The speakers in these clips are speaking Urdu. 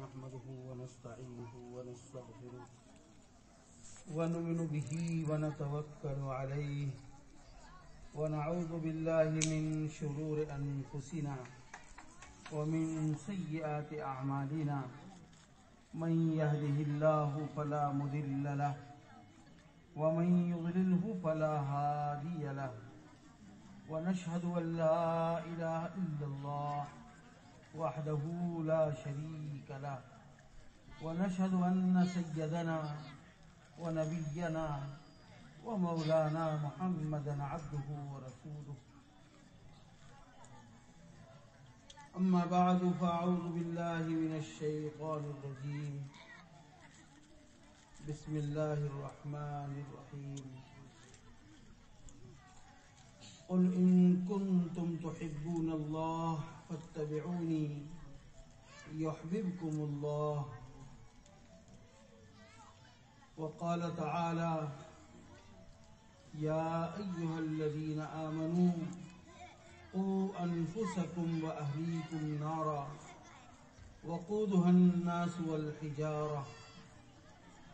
نحمده ونستعينه ونستغفره ونؤمن به ونتوكل عليه ونعوذ بالله من شرور أنفسنا ومن سيئات أعمالنا من يهده الله فلا مضل له ومن يضلله فلا هادي له ونشهد أن لا إله إلا الله وحده لا شريك له ونشهد أن سيدنا ونبينا ومولانا محمدا عبده ورسوله أما بعد فأعوذ بالله من الشيطان الرجيم بسم الله الرحمن الرحيم قل إن كنتم تحبون الله فاتبعوني يحببكم الله وقال تعالى يا أيها الذين آمنوا قوا أنفسكم وأهليكم نارا وقودها الناس والحجارة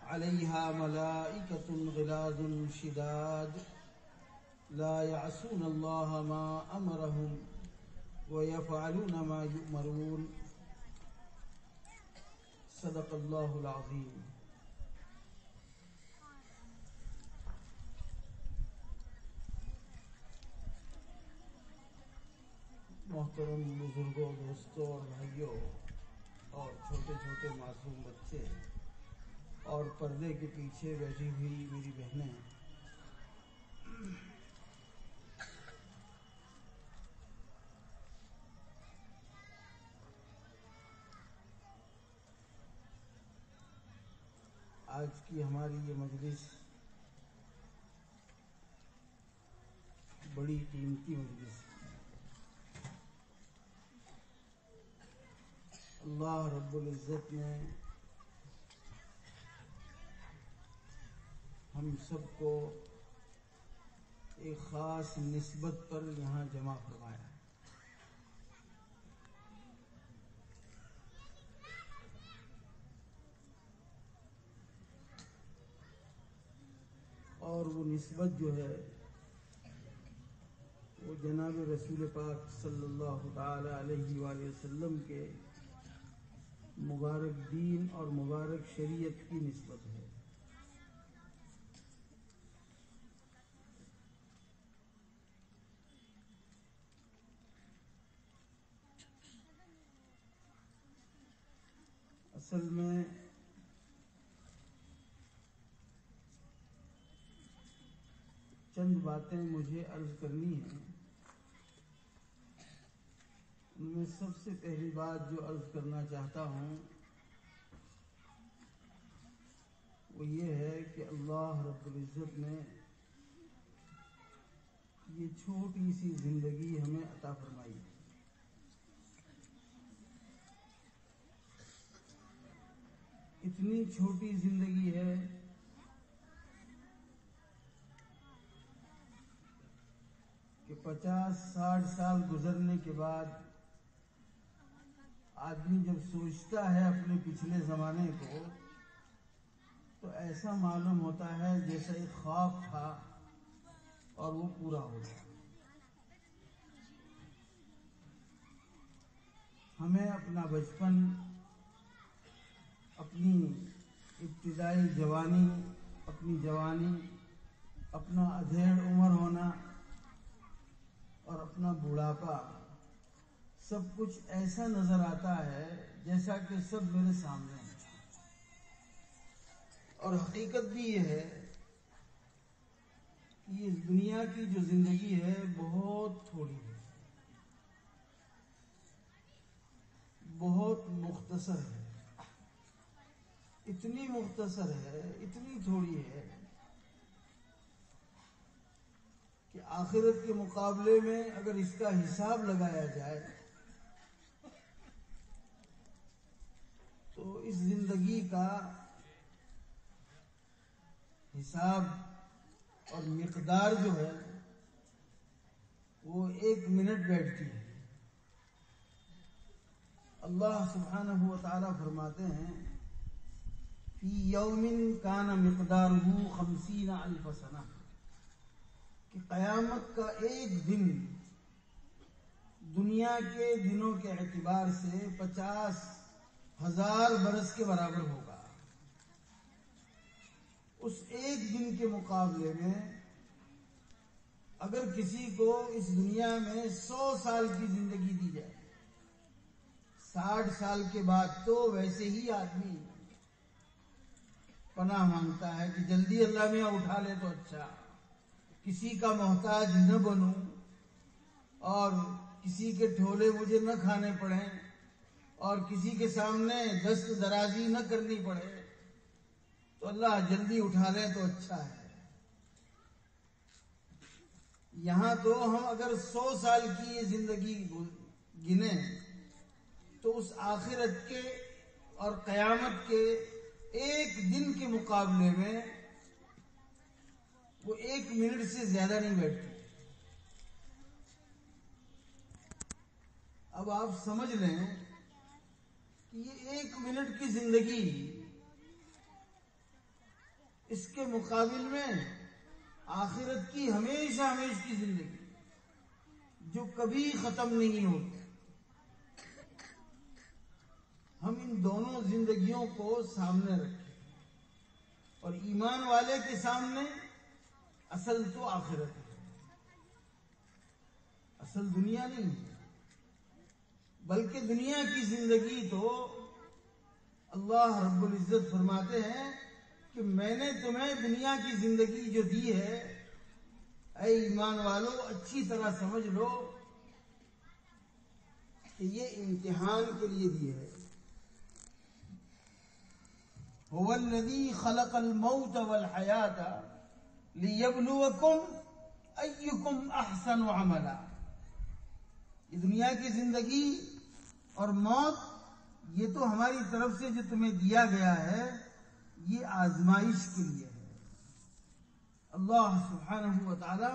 عليها ملائكة غلاظ شداد لا يعصون الله ما أمرهم ويفعلون ما يؤمرون صدق الله العظيم. محترم بزرگوں، دوستوں اور بھائیوں اور چھوٹے چھوٹے معصوم بچے اور پردے کے پیچھے بیٹھی ہوئی میری بہنیں، آج کی ہماری یہ مجلس بڑی قیمتی مجلس ہے۔ اللہ رب العزت نے ہم سب کو ایک خاص نسبت پر یہاں جمع فرمایا ہے۔ اور وہ نسبت جو ہے وہ جناب رسول پاک صلی اللہ تعالی علیہ وآلہ وسلم کے مبارک دین اور مبارک شریعت کی نسبت ہے۔ اصل میں چند باتیں مجھے عرض کرنی ہیں۔ ان میں سب سے پہلی بات جو عرض کرنا چاہتا ہوں وہ یہ ہے کہ اللہ رب العزت نے یہ چھوٹی سی زندگی ہمیں عطا فرمائی ہے۔ اتنی چھوٹی زندگی ہے کہ 50-60 سال گزرنے کے بعد آدمی جب سوچتا ہے اپنے پچھلے زمانے کو تو ایسا معلوم ہوتا ہے جیسا ایک خواب تھا اور وہ پورا ہو گیا۔ ہمیں اپنا بچپن، اپنی ابتدائی جوانی، اپنی جوانی، اپنا ادھیڑ عمر ہونا اور اپنا بڑھاپا سب کچھ ایسا نظر آتا ہے جیسا کہ سب میرے سامنے ہے۔ اور حقیقت بھی یہ ہے کہ اس دنیا کی جو زندگی ہے بہت تھوڑی ہے، بہت مختصر ہے، اتنی مختصر ہے، اتنی تھوڑی ہے کہ آخرت کے مقابلے میں اگر اس کا حساب لگایا جائے تو اس زندگی کا حساب اور مقدار جو ہے وہ 1 منٹ بیٹھتی ہے۔ اللہ سبحانہ و تعالی فرماتے ہیں فی یوم کان مقدارہ 50,000 سنہ، کہ قیامت کا ایک دن دنیا کے دنوں کے اعتبار سے 50,000 برس کے برابر ہوگا۔ اس ایک دن کے مقابلے میں اگر کسی کو اس دنیا میں 100 سال کی زندگی دی جائے، 60 سال کے بعد تو ویسے ہی آدمی پناہ مانگتا ہے کہ جلدی اللہ میاں اٹھا لے تو اچھا، کسی کا محتاج نہ بنوں اور کسی کے ٹھولے مجھے نہ کھانے پڑیں اور کسی کے سامنے دست درازی نہ کرنی پڑے، تو اللہ جلدی اٹھا لے تو اچھا ہے۔ یہاں تو ہم اگر 100 سال کی زندگی گنیں تو اس آخرت کے اور قیامت کے ایک دن کے مقابلے میں وہ 1 منٹ سے زیادہ نہیں بیٹھتی۔ اب آپ سمجھ لیں کہ یہ 1 منٹ کی زندگی اس کے مقابل میں آخرت کی ہمیشہ ہمیشہ کی زندگی جو کبھی ختم نہیں ہوتی۔ ہم ان دونوں زندگیوں کو سامنے رکھیں اور ایمان والے کے سامنے اصل تو آخرت ہے، اصل دنیا نہیں ہے، بلکہ دنیا کی زندگی تو اللہ رب العزت فرماتے ہیں کہ میں نے تمہیں دنیا کی زندگی جو دی ہے، اے ایمان والو اچھی طرح سمجھ لو کہ یہ امتحان کے لیے دی ہے۔ هو الذی خلق الموت والحیات لیبلوکم ایکم احسن عملا۔ یہ دنیا کی زندگی اور موت یہ تو ہماری طرف سے جو تمہیں دیا گیا ہے، یہ آزمائش کے لیے ہے۔ اللہ سبحانہ و تعالی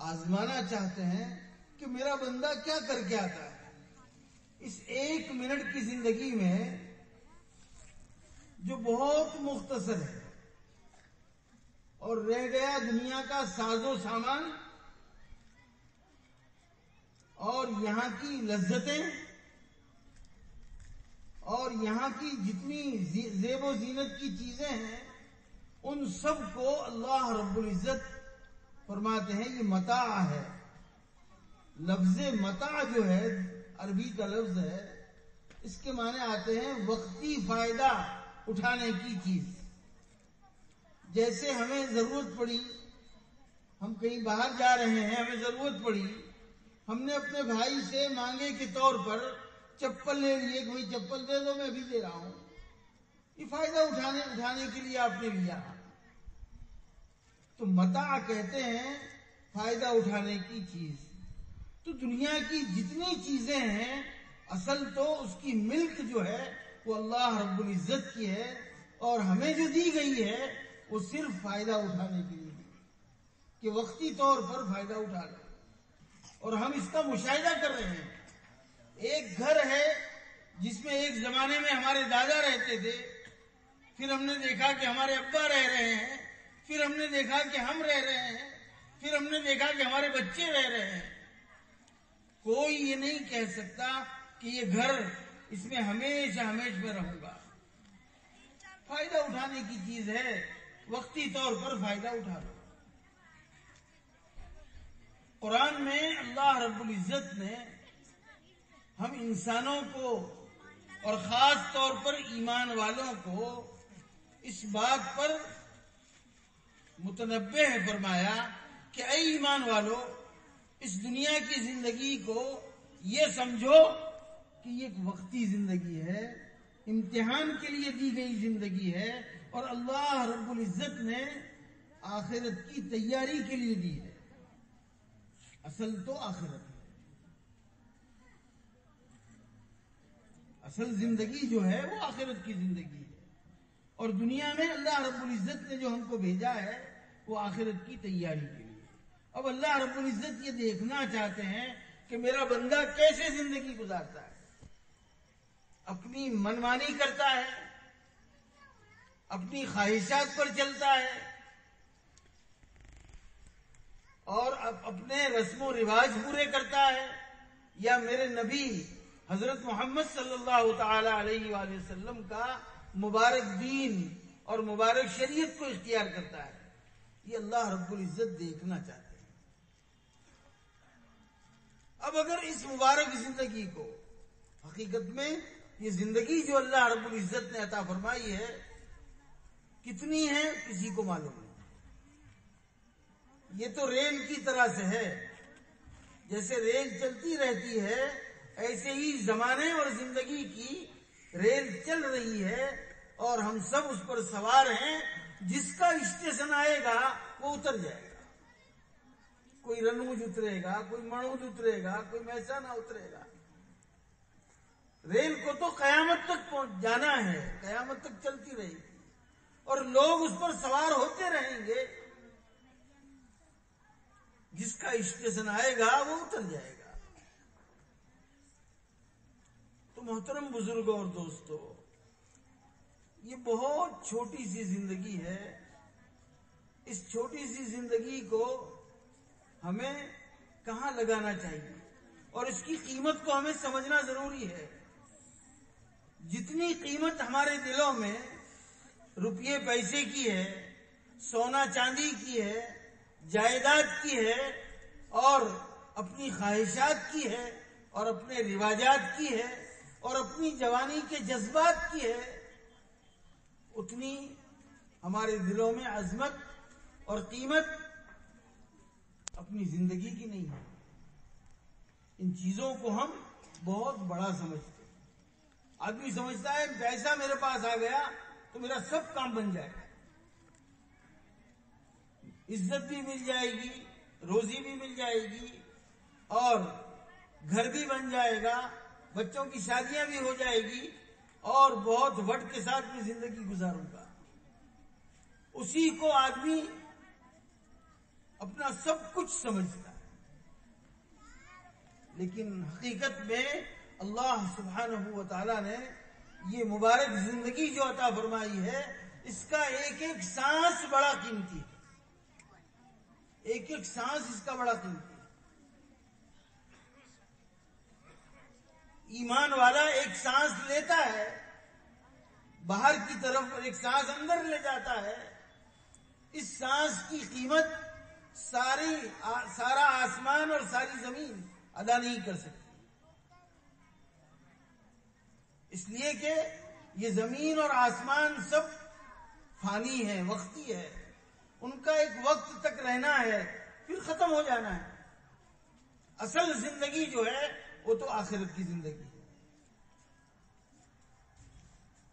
آزمانا چاہتے ہیں کہ میرا بندہ کیا کر کے آتا ہے اس 1 منٹ کی زندگی میں جو بہت مختصر ہے، اور رہ گیا دنیا کا ساز و سامان اور یہاں کی لذتیں اور یہاں کی جتنی زیب و زینت کی چیزیں ہیں، ان سب کو اللہ رب العزت فرماتے ہیں یہ متاع ہے۔ لفظ متاع جو ہے عربی کا لفظ ہے، اس کے معنی آتے ہیں وقتی فائدہ اٹھانے کی چیز۔ جیسے ہمیں ضرورت پڑی، ہم کہیں باہر جا رہے ہیں، ہمیں ضرورت پڑی، ہم نے اپنے بھائی سے مانگے کے طور پر چپل لے لیے کہ بھائی چپل دے دو، میں بھی دے رہا ہوں، یہ فائدہ اٹھانے کے لیے آپ نے لیا، تو متاع کہتے ہیں فائدہ اٹھانے کی چیز۔ تو دنیا کی جتنی چیزیں ہیں اصل تو اس کی ملک جو ہے وہ اللہ رب العزت کی ہے، اور ہمیں جو دی گئی ہے وہ صرف فائدہ اٹھانے کے لیے کہ وقتی طور پر فائدہ اٹھا لیں۔ اور ہم اس کا مشاہدہ کر رہے ہیں۔ ایک گھر ہے جس میں ایک زمانے میں ہمارے دادا رہتے تھے، پھر ہم نے دیکھا کہ ہمارے ابا رہ رہے ہیں، پھر ہم نے دیکھا کہ ہم رہ رہے ہیں، پھر ہم نے دیکھا کہ ہمارے بچے رہ رہے ہیں۔ کوئی یہ نہیں کہہ سکتا کہ یہ گھر اس میں ہمیشہ میں رہوں گا۔ فائدہ اٹھانے کی چیز ہے، وقتی طور پر فائدہ اٹھا لو۔ قرآن میں اللہ رب العزت نے ہم انسانوں کو اور خاص طور پر ایمان والوں کو اس بات پر متنبہ فرمایا کہ اے ایمان والو، اس دنیا کی زندگی کو یہ سمجھو کہ یہ ایک وقتی زندگی ہے، امتحان کے لیے دی گئی زندگی ہے، اور اللہ رب العزت نے آخرت کی تیاری کے لیے دی ہے۔ اصل تو آخرت ہے، اصل زندگی جو ہے وہ آخرت کی زندگی ہے، اور دنیا میں اللہ رب العزت نے جو ہم کو بھیجا ہے وہ آخرت کی تیاری کے لیے۔ اب اللہ رب العزت یہ دیکھنا چاہتے ہیں کہ میرا بندہ کیسے زندگی گزارتا ہے، اپنی منمانی کرتا ہے، اپنی خواہشات پر چلتا ہے اور اپنے رسم و رواج پورے کرتا ہے، یا میرے نبی حضرت محمد صلی اللہ تعالی علیہ وآلہ وسلم کا مبارک دین اور مبارک شریعت کو اختیار کرتا ہے، یہ اللہ رب العزت دیکھنا چاہتے ہیں۔ اب اگر اس مبارک زندگی کو، حقیقت میں یہ زندگی جو اللہ رب العزت نے عطا فرمائی ہے کتنی ہے کسی کو معلوم نہیں، یہ تو ریل کی طرح سے ہے، جیسے ریل چلتی رہتی ہے ایسے ہی زمانے اور زندگی کی ریل چل رہی ہے اور ہم سب اس پر سوار ہیں، جس کا اسٹیشن آئے گا وہ اتر جائے گا، کوئی رنوج اترے گا، کوئی مڑوج اترے گا، کوئی مہسانہ اترے گا۔ ریل کو تو قیامت تک جانا ہے، قیامت تک چلتی رہے گی اور لوگ اس پر سوار ہوتے رہیں گے، جس کا اسٹیشن آئے گا وہ اتر جائے گا۔ تو محترم بزرگوں اور دوستو، یہ بہت چھوٹی سی زندگی ہے، اس چھوٹی سی زندگی کو ہمیں کہاں لگانا چاہیے اور اس کی قیمت کو ہمیں سمجھنا ضروری ہے۔ جتنی قیمت ہمارے دلوں میں روپیے پیسے کی ہے، سونا چاندی کی ہے، جائیداد کی ہے اور اپنی خواہشات کی ہے اور اپنے رواجات کی ہے اور اپنی جوانی کے جذبات کی ہے، اتنی ہمارے دلوں میں عظمت اور قیمت اپنی زندگی کی نہیں ہے۔ ان چیزوں کو ہم بہت بڑا سمجھتے ہیں۔ آدمی سمجھتا ہے پیسہ میرے پاس آ گیا تو میرا سب کام بن جائے گا، عزت بھی مل جائے گی، روزی بھی مل جائے گی اور گھر بھی بن جائے گا، بچوں کی شادیاں بھی ہو جائے گی اور بہت وٹ کے ساتھ میں زندگی گزاروں گا۔ اسی کو آدمی اپنا سب کچھ سمجھتا ہے، لیکن حقیقت میں اللہ سبحانہ و تعالی نے یہ مبارک زندگی جو عطا فرمائی ہے، اس کا ایک ایک سانس بڑا قیمتی ہے، ایک ایک سانس اس کا بڑا قیمتی ہے۔ ایمان والا ایک سانس لیتا ہے باہر کی طرف اور ایک سانس اندر لے جاتا ہے، اس سانس کی قیمت سارا آسمان اور ساری زمین ادا نہیں کر سکتی، اس لیے کہ یہ زمین اور آسمان سب فانی ہے، وقتی ہے، ان کا ایک وقت تک رہنا ہے پھر ختم ہو جانا ہے۔ اصل زندگی جو ہے وہ تو آخرت کی زندگی ہے۔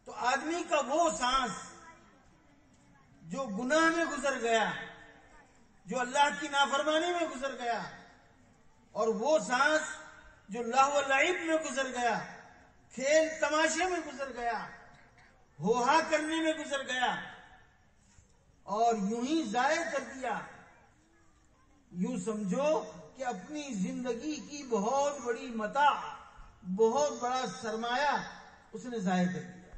تو آدمی کا وہ سانس جو گناہ میں گزر گیا، جو اللہ کی نافرمانی میں گزر گیا، اور وہ سانس جو لہو و لعب میں گزر گیا، کھیل تماشے میں گزر گیا، ہوہا کرنے میں گزر گیا اور یوں ہی ضائع کر دیا، یوں سمجھو کہ اپنی زندگی کی بہت بڑی متاع، بہت بڑا سرمایہ اس نے ضائع کر دیا۔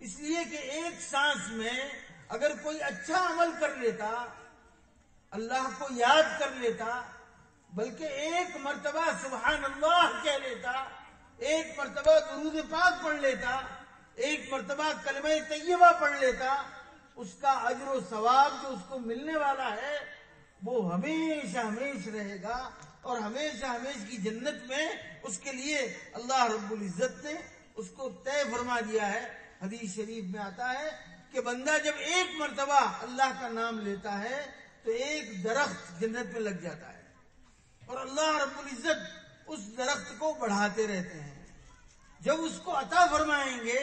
اس لیے کہ ایک سانس میں اگر کوئی اچھا عمل کر لیتا، اللہ کو یاد کر لیتا، بلکہ ایک مرتبہ سبحان اللہ کہہ لیتا، ایک مرتبہ درود پاک پڑھ لیتا، ایک مرتبہ کلمہ طیبہ پڑھ لیتا، اس کا اجر و ثواب جو اس کو ملنے والا ہے وہ ہمیشہ ہمیشہ رہے گا اور ہمیشہ ہمیشہ کی جنت میں اس کے لیے اللہ رب العزت نے اس کو طے فرما دیا ہے۔ حدیث شریف میں آتا ہے کہ بندہ جب ایک مرتبہ اللہ کا نام لیتا ہے تو ایک درخت جنت میں لگ جاتا ہے اور اللہ رب العزت اس درخت کو بڑھاتے رہتے ہیں۔ جب اس کو عطا فرمائیں گے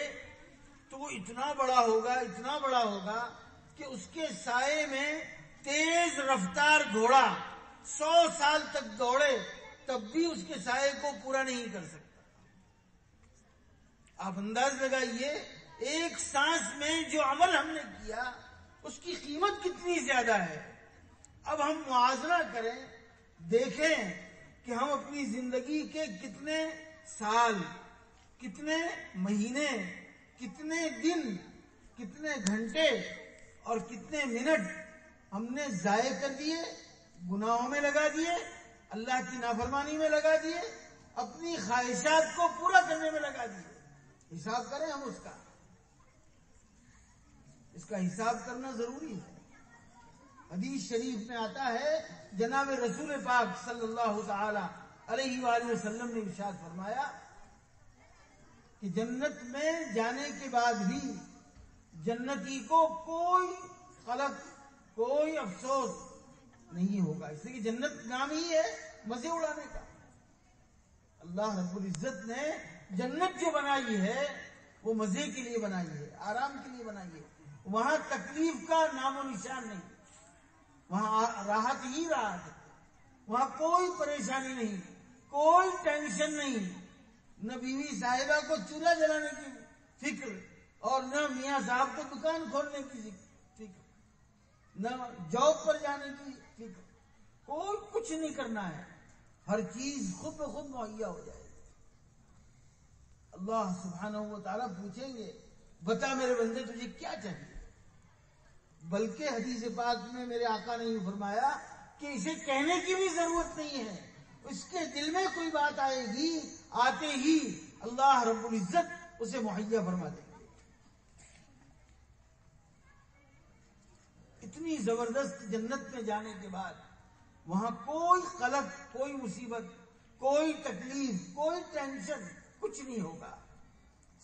تو وہ اتنا بڑا ہوگا، اتنا بڑا ہوگا کہ اس کے سائے میں تیز رفتار گھوڑا 100 سال تک دوڑے تب بھی اس کے سائے کو پورا نہیں کر سکتا۔ آپ انداز لگائیے ایک سانس میں جو عمل ہم نے کیا اس کی قیمت کتنی زیادہ ہے۔ اب ہم موازنہ کریں، دیکھیں کہ ہم اپنی زندگی کے کتنے سال، کتنے مہینے، کتنے دن، کتنے گھنٹے اور کتنے منٹ ہم نے ضائع کر دیے، گناہوں میں لگا دیے، اللہ کی نافرمانی میں لگا دیے، اپنی خواہشات کو پورا کرنے میں لگا دیے۔ حساب کریں ہم اس کا حساب کرنا ضروری ہے۔ حدیث شریف میں آتا ہے، جناب رسول پاک صلی اللہ تعالی علیہ وآلہ وسلم نے ارشاد فرمایا کہ جنت میں جانے کے بعد بھی جنتی کو کوئی قلق، کوئی افسوس نہیں ہوگا، اس لیے کہ جنت نام ہی ہے مزے اڑانے کا۔ اللہ رب العزت نے جنت جو بنائی ہے وہ مزے کے لیے بنائی ہے، آرام کے لیے بنائی ہے۔ وہاں تکلیف کا نام و نشان نہیں، وہاں راحت ہی راحت ہے، وہاں کوئی پریشانی نہیں، کوئی ٹینشن نہیں، نہ بیوی صاحبہ کو چولہا جلانے کی فکر، اور نہ میاں صاحب کو دکان کھولنے کی فکر، نہ جاب پر جانے کی فکر، کوئی کچھ نہیں کرنا ہے، ہر چیز خود بخود مہیا ہو جائے گی۔ اللہ سبحانہ و تعالیٰ پوچھیں گے، بتا میرے بندے تجھے کیا چاہیے؟ بلکہ حدیث پاک میں میرے آقا نے یہ فرمایا کہ اسے کہنے کی بھی ضرورت نہیں ہے، اس کے دل میں کوئی بات آئے گی، آتے ہی اللہ رب العزت اسے مہیا فرما دیں گے۔ اتنی زبردست جنت میں جانے کے بعد وہاں کوئی قلق، کوئی مصیبت، کوئی تکلیف، کوئی ٹینشن کچھ نہیں ہوگا،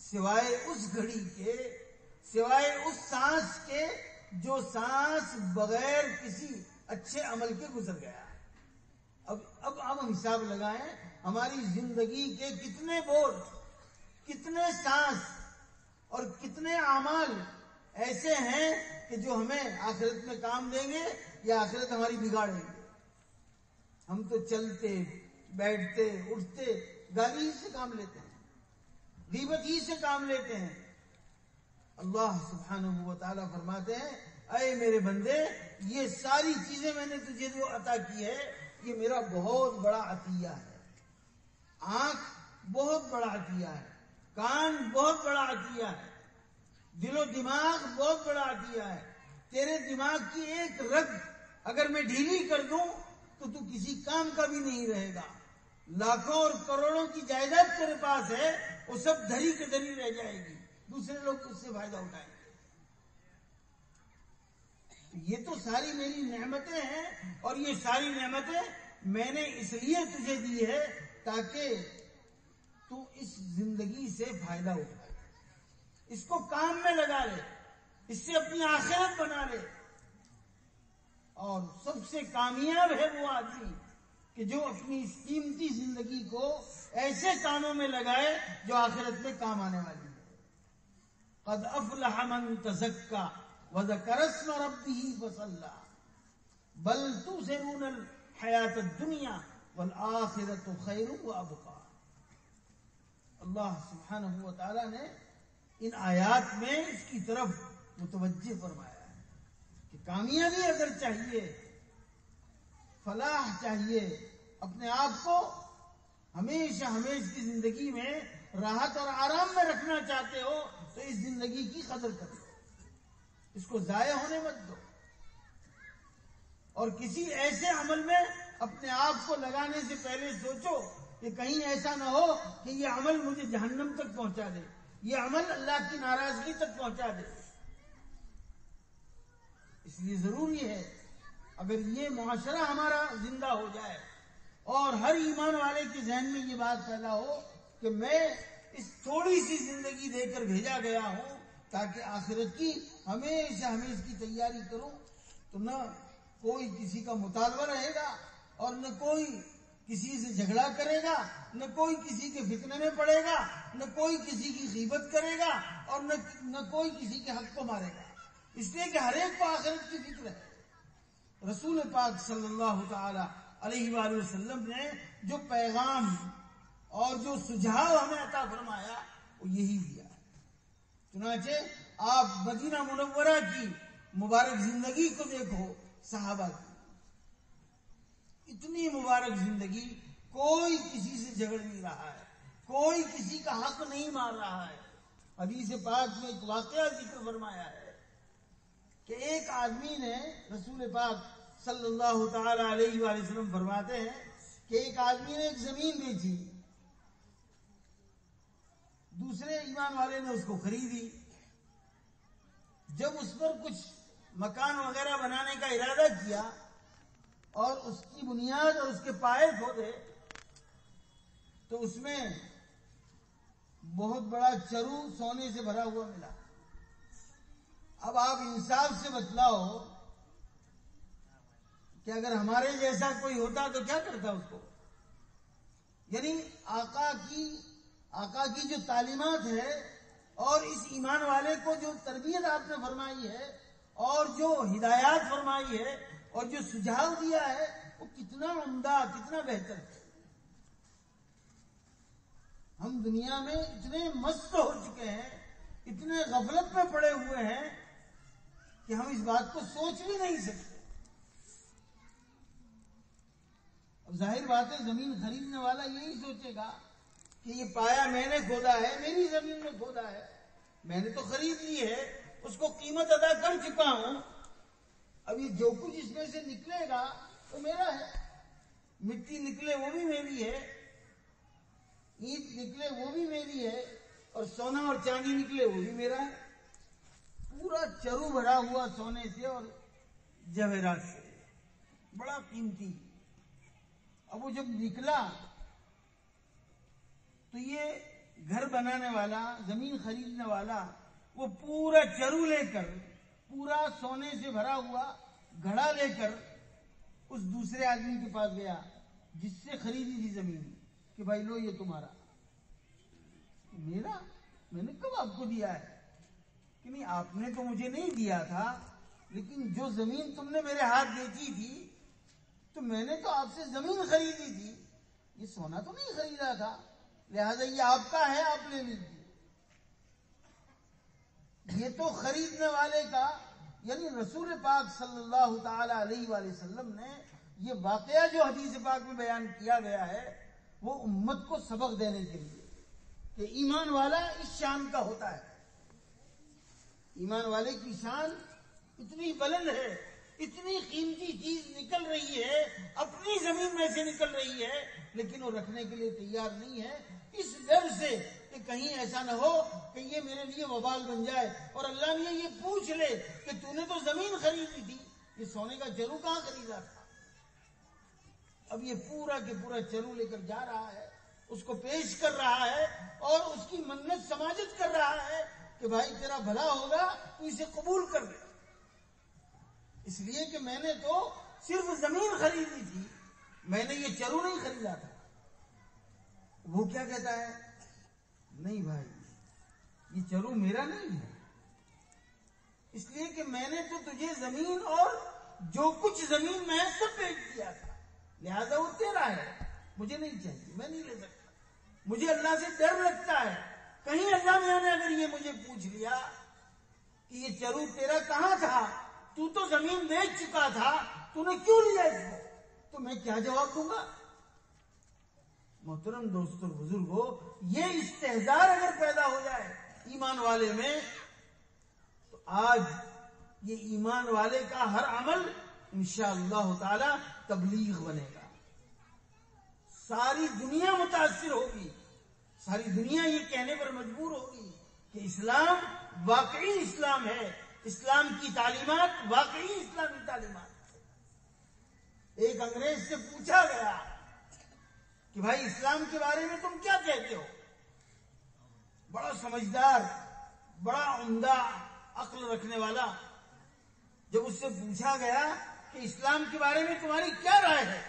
سوائے اس گھڑی کے، سوائے اس سانس کے جو سانس بغیر کسی اچھے عمل کے گزر گیا۔ اب ہم حساب لگائیں، ہماری زندگی کے کتنے بور، کتنے سانس اور کتنے اعمال ایسے ہیں کہ جو ہمیں آخرت میں کام دیں گے یا آخرت ہماری بگاڑیں گے۔ ہم تو چلتے، بیٹھتے، اٹھتے گالی ہی سے کام لیتے ہیں، غیبت ہی سے کام لیتے ہیں۔ اللہ سبحانہ و تعالیٰ فرماتے ہیں، اے میرے بندے، یہ ساری چیزیں میں نے تجھے جو عطا کی ہے یہ میرا بہت بڑا عطیہ ہے۔ آنکھ بہت بڑا عطیہ ہے، کان بہت بڑا عطیہ ہے، دل و دماغ بہت بڑا عطیہ ہے۔ تیرے دماغ کی ایک رگ اگر میں ڈھیلی کر دوں تو تو کسی کام کا بھی نہیں رہے گا۔ لاکھوں اور کروڑوں کی جائیداد تیرے پاس ہے، وہ سب دھری کے دھری رہ جائے گی، دوسرے لوگ اس سے فائدہ اٹھائیں گے۔ یہ تو ساری میری نعمتیں ہیں، اور یہ ساری نعمتیں میں نے اس لیے تجھے دی ہے تاکہ تو اس زندگی سے فائدہ اٹھائے، اس کو کام میں لگا لے، اس سے اپنی آخرت بنا لے۔ اور سب سے کامیاب ہے وہ آدمی کہ جو اپنی اس قیمتی زندگی کو ایسے کاموں میں لگائے جو آخرت میں کام آنے والی ہے۔ قد افلح من تزکا وذکر اسم ربہ فصلی بل تؤثرون الحیاۃ الدنیا والآخرۃ خیر وابقی۔ اللہ سبحانہ و تعالیٰ نے ان آیات میں اس کی طرف متوجہ فرمایا ہے کہ کامیابی اگر چاہیے، فلاح چاہیے، اپنے آپ کو ہمیشہ ہمیشہ کی زندگی میں راحت اور آرام میں رکھنا چاہتے ہو تو اس زندگی کی قدر کرو، اس کو ضائع ہونے مت دو، اور کسی ایسے عمل میں اپنے آپ کو لگانے سے پہلے سوچو کہ کہیں ایسا نہ ہو کہ یہ عمل مجھے جہنم تک پہنچا دے، یہ عمل اللہ کی ناراضگی تک پہنچا دے۔ اس لیے ضروری ہے اگر یہ معاشرہ ہمارا زندہ ہو جائے اور ہر ایمان والے کے ذہن میں یہ بات پیدا ہو کہ میں اس تھوڑی سی زندگی دے کر بھیجا گیا ہوں تاکہ آخرت کی ہمیشہ ہمیشہ کی تیاری کروں، تو نہ کوئی کسی کا مطالبہ رہے گا، اور نہ کوئی کسی سے جھگڑا کرے گا، نہ کوئی کسی کے فتنے میں پڑے گا، نہ کوئی کسی کی غیبت کرے گا، اور نہ کوئی کسی کے حق کو مارے گا، اس لیے کہ ہر ایک کو آخرت کی فکر ہے۔ رسول پاک صلی اللہ تعالی علیہ وآلہ وسلم نے جو پیغام اور جو سجھاؤ ہمیں عطا فرمایا وہ یہی دیا ہے۔ چنانچہ آپ مدینہ منورہ کی مبارک زندگی کو دیکھو، صحابہ کی اتنی مبارک زندگی، کوئی کسی سے جھگڑ نہیں رہا ہے، کوئی کسی کا حق نہیں مار رہا ہے. حدیث پاک میں ایک واقعہ ذکر فرمایا ہے کہ ایک آدمی نے، رسول پاک صلی اللہ تعالی علیہ وآلہ وسلم فرماتے ہیں کہ ایک آدمی نے ایک زمین بیچی، دوسرے ایمان والے نے اس کو خریدی. جب اس پر کچھ مکان وغیرہ بنانے کا ارادہ کیا اور اس کی بنیاد اور اس کے پائے کھودے تو اس میں بہت بڑا چرو سونے سے بھرا ہوا ملا. اب آپ انصاف سے بتلاؤ کہ اگر ہمارے جیسا کوئی ہوتا تو کیا کرتا اس کو؟ یعنی آقا کی جو تعلیمات ہے اور اس ایمان والے کو جو تربیت آپ نے فرمائی ہے اور جو ہدایات فرمائی ہے اور جو سجھاؤ دیا ہے وہ کتنا عمدہ، کتنا بہتر ہے. ہم دنیا میں اتنے مست ہو چکے ہیں، اتنے غفلت میں پڑے ہوئے ہیں کہ ہم اس بات کو سوچ بھی نہیں سکتے. اب ظاہر بات ہے زمین خریدنے والا یہی سوچے گا کہ یہ پایا میں نے کھودا ہے، میری زمین میں کھودا ہے، میں نے تو خرید لی ہے، اس کو قیمت ادا کر چکا ہوں، اب یہ جو کچھ اس میں سے نکلے گا وہ میرا ہے. مٹی نکلے وہ بھی میری ہے، اینٹ نکلے وہ بھی میری ہے، اور سونا اور چاندی نکلے وہ بھی میرا ہے. پورا چرو بھرا ہوا سونے سے اور جواہرات سے، بڑا قیمتی. اب وہ جب نکلا تو یہ گھر بنانے والا، زمین خریدنے والا، وہ پورا چرو لے کر، پورا سونے سے بھرا ہوا گھڑا لے کر اس دوسرے آدمی کے پاس گیا جس سے خریدی تھی زمین، کہ بھائی لو یہ تمہارا. میرا؟ میں نے کب آپ کو دیا ہے؟ کہ نہیں، آپ نے تو مجھے نہیں دیا تھا، لیکن جو زمین تم نے میرے ہاتھ بیچی تھی تو میں نے تو آپ سے زمین خریدی تھی، یہ سونا تو نہیں خریدا تھا، لہذا یہ آپ کا ہے، آپ لے لیجیے. یہ تو خریدنے والے کا، یعنی رسول پاک صلی اللہ تعالی علیہ وآلہ وسلم نے یہ واقعہ جو حدیث پاک میں بیان کیا گیا ہے وہ امت کو سبق دینے کے لیے کہ ایمان والا اس شان کا ہوتا ہے. ایمان والے کی شان اتنی بلند ہے، اتنی قیمتی چیز نکل رہی ہے، اپنی زمین میں سے نکل رہی ہے، لیکن وہ رکھنے کے لیے تیار نہیں ہے، اس ڈر سے کہ کہیں ایسا نہ ہو کہ یہ میرے لیے وبال بن جائے اور اللہ نے یہ پوچھ لے کہ تو نے تو زمین خریدی تھی، یہ سونے کا چرو کہاں خریدا تھا. اب یہ پورا کے پورا چرو لے کر جا رہا ہے، اس کو پیش کر رہا ہے اور اس کی منت سماجت کر رہا ہے کہ بھائی تیرا بھلا ہوگا تو اسے قبول کر لے، اس لیے کہ میں نے تو صرف زمین خریدی تھی، میں نے یہ چرو نہیں خریدا تھا. وہ کیا کہتا ہے؟ نہیں بھائی، یہ چرو میرا نہیں ہے، اس لیے کہ میں نے تو تجھے زمین اور جو کچھ زمین میں سب بیچ دیا تھا، لہذا وہ تیرا ہے، مجھے نہیں چاہیے، میں نہیں لے سکتا. مجھے اللہ سے ڈر لگتا ہے، کہیں اللہ میاں نے اگر یہ مجھے پوچھ لیا کہ یہ چرو تیرا کہاں تھا، تو زمین بیچ چکا تھا، تو نے کیوں لیا اس کو، تو میں کیا جواب دوں گا؟ محترم دوستو بزرگو، یہ استحضار اگر پیدا ہو جائے ایمان والے میں تو آج یہ ایمان والے کا ہر عمل انشاءاللہ تعالی تبلیغ بنے گا. ساری دنیا متاثر ہوگی، ساری دنیا یہ کہنے پر مجبور ہوگی کہ اسلام واقعی اسلام ہے، اسلام کی تعلیمات واقعی اسلامی تعلیمات. ایک انگریز سے پوچھا گیا کہ بھائی اسلام کے بارے میں تم کیا کہتے ہو؟ بڑا سمجھدار، بڑا عمدہ عقل رکھنے والا، جب اس سے پوچھا گیا کہ اسلام کے بارے میں تمہاری کیا رائے ہے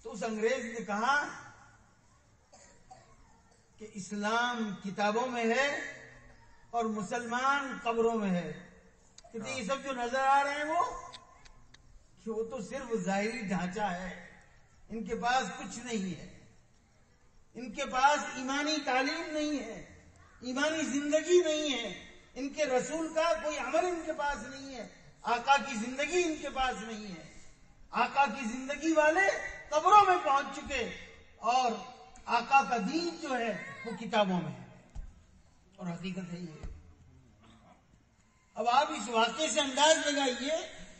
تو اس انگریز نے کہا کہ اسلام کتابوں میں ہے اور مسلمان قبروں میں ہے. کہتے یہ سب جو نظر آ رہے ہیں وہ تو صرف ظاہری ڈھانچہ ہے، ان کے پاس کچھ نہیں ہے، ان کے پاس ایمانی تعلیم نہیں ہے، ایمانی زندگی نہیں ہے، ان کے رسول کا کوئی عمل ان کے پاس نہیں ہے، آقا کی زندگی ان کے پاس نہیں ہے. آقا کی زندگی والے قبروں میں پہنچ چکے اور آقا کا دین جو ہے وہ کتابوں میں ہے، اور حقیقت ہے یہ۔ اب آپ اس واقعے سے انداز لگائیے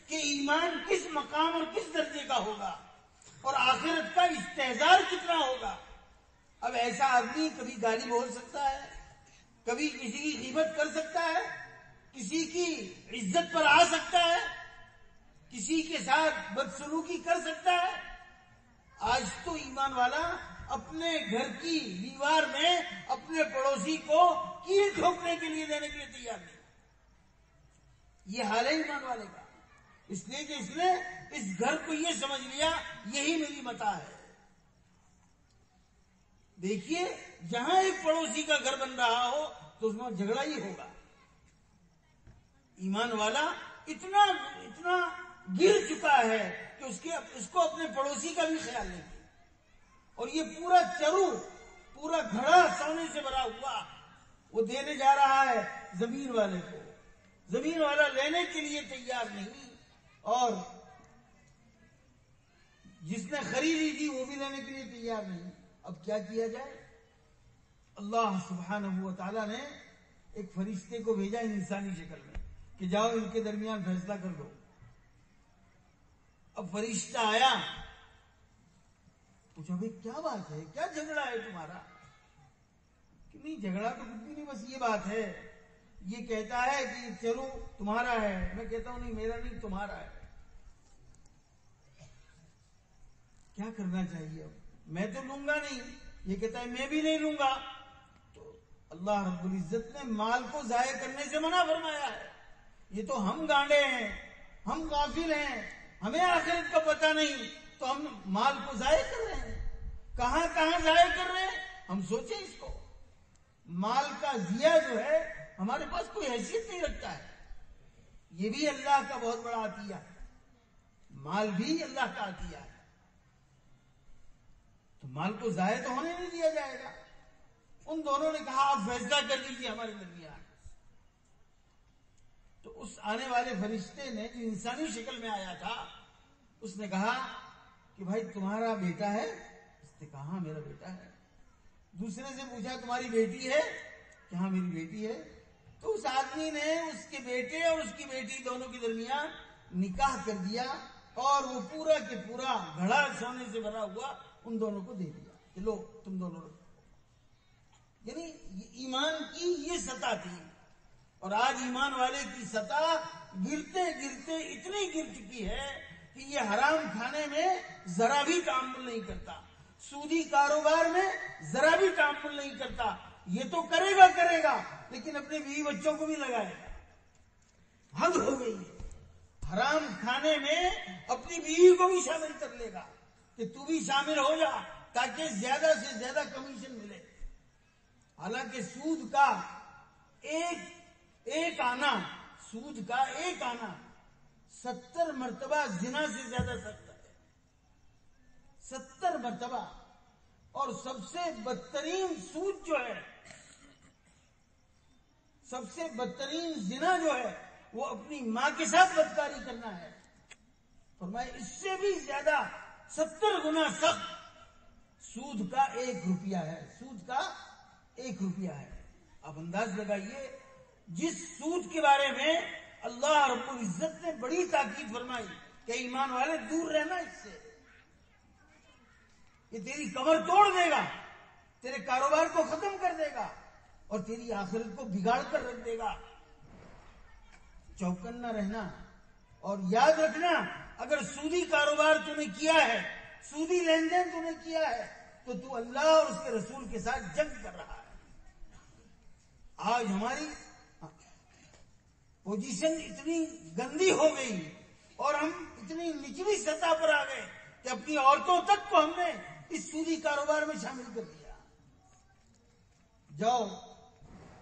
کہ ایمان کس مقام اور کس درجے کا ہوگا، اور آخرت کا استحضار کتنا ہوگا۔ اب ایسا آدمی کبھی گالی بول سکتا ہے، کبھی کسی کی غیبت کر سکتا ہے، کسی کی عزت پر آ سکتا ہے، کسی کے ساتھ بدسلوکی کر سکتا ہے۔ آج تو ایمان والا اپنے گھر کی دیوار میں اپنے پڑوسی کو کیل ٹھوکنے کے لیے دینے کے لیے تیار نہیں۔ یہ حال ہے ایمان والے کا، اس لیے کہ اس نے اس گھر کو یہ سمجھ لیا یہی میری متاع ہے۔ دیکھیے جہاں ایک پڑوسی کا گھر بن رہا ہو تو اس میں جھگڑا ہی ہوگا۔ ایمان والا اتنا گر چکا ہے کہ اس کو اپنے پڑوسی کا بھی خیال نہیں ہے، اور یہ پورا چرو، پورا گھڑا سونے سے بھرا ہوا وہ دینے جا رہا ہے زمین والے کو، زمین والا لینے کے لیے تیار نہیں، اور جس نے خریدی تھی وہ بھی لینے کے لیے تیار نہیں۔ اب کیا کیا جائے؟ اللہ سبحانہ و تعالیٰ نے ایک فرشتے کو بھیجا انسانی شکل میں کہ جاؤ ان کے درمیان فیصلہ کر دو۔ اب فرشتہ آیا، پوچھا بھائی کیا بات ہے، کیا جھگڑا ہے تمہارا؟ کہ نہیں جھگڑا تو کچھ بھی نہیں، بس یہ بات ہے، یہ کہتا ہے کہ چلو تمہارا ہے، میں کہتا ہوں نہیں میرا نہیں تمہارا ہے، کیا کرنا چاہیے؟ اب میں تو لوں گا نہیں، یہ کہتا ہے میں بھی نہیں لوں گا۔ تو اللہ رب العزت نے مال کو ضائع کرنے سے منع فرمایا ہے۔ یہ تو ہم گانڈے ہیں، ہم غافل ہیں، ہمیں آخرت کا پتہ نہیں، تو ہم مال کو ضائع کر رہے ہیں۔ کہاں کہاں ضائع کر رہے ہیں ہم سوچیں اس کو۔ مال کا ضیاع جو ہے ہمارے پاس کوئی حیثیت نہیں رکھتا ہے، یہ بھی اللہ کا بہت بڑا عطیہ ہے، مال بھی اللہ کا عطیہ ہے، تو مال کو ضائع تو ہونے نہیں دیا جائے گا۔ ان دونوں نے کہا آپ فیصلہ کر لیجیے ہمارے درمیان۔ تو اس آنے والے فرشتے نے جو انسانی شکل میں آیا تھا اس نے کہا کہ بھائی تمہارا بیٹا ہے؟ اس نے کہا ہاں میرا بیٹا ہے۔ دوسرے سے پوچھا تمہاری بیٹی ہے؟ کہ ہاں میری بیٹی ہے۔ تو اس آدمی نے اس کے بیٹے اور اس کی بیٹی دونوں کے درمیان نکاح کر دیا، اور وہ پورا کے پورا گھڑا سونے سے بھرا ہوا ان دونوں کو دے دیا کہ لو تم دونوں رکھو۔ یعنی ایمان کی یہ سطح تھی، اور آج ایمان والے کی سطح گرتے گرتے اتنی گر چکی ہے کہ یہ حرام کھانے میں ذرا بھی تعامل نہیں کرتا، سودی کاروبار میں ذرا بھی تعامل نہیں کرتا۔ یہ تو کرے گا لیکن اپنے بیوی بچوں کو بھی لگائے گا۔ حد ہو گئی ہے، حرام کھانے میں اپنی بیوی کو بھی شامل کر لے گا کہ تو بھی شامل ہو جا تاکہ زیادہ سے زیادہ کمیشن ملے۔ حالانکہ سود کا ایک آنا، سود کا ایک آنا 70 مرتبہ زنا سے زیادہ سخت ہے، 70 مرتبہ۔ اور سب سے بدترین سود جو ہے، سب سے بدترین زنا جو ہے وہ اپنی ماں کے ساتھ بدکاری کرنا ہے۔ فرمایا اس سے بھی زیادہ 70 گنا سخت سود کا 1 روپیہ ہے، سود کا 1 روپیہ ہے۔ اب انداز لگائیے جس سود کے بارے میں اللہ رب العزت نے بڑی تاکید فرمائی کہ ایمان والے دور رہنا اس سے، یہ تیری کمر توڑ دے گا، تیرے کاروبار کو ختم کر دے گا، اور تیری آخرت کو بگاڑ کر رکھ دے گا۔ چوکنا رہنا، اور یاد رکھنا اگر سودی کاروبار تو نے کیا ہے، سودی لین دین تو نے کیا ہے، تو اللہ اور اس کے رسول کے ساتھ جنگ کر رہا ہے۔ آج ہماری پوزیشن اتنی گندی ہو گئی اور ہم اتنی نچلی سطح پر آ گئے کہ اپنی عورتوں تک کو ہم نے اس سودی کاروبار میں شامل کر دیا۔ جاؤ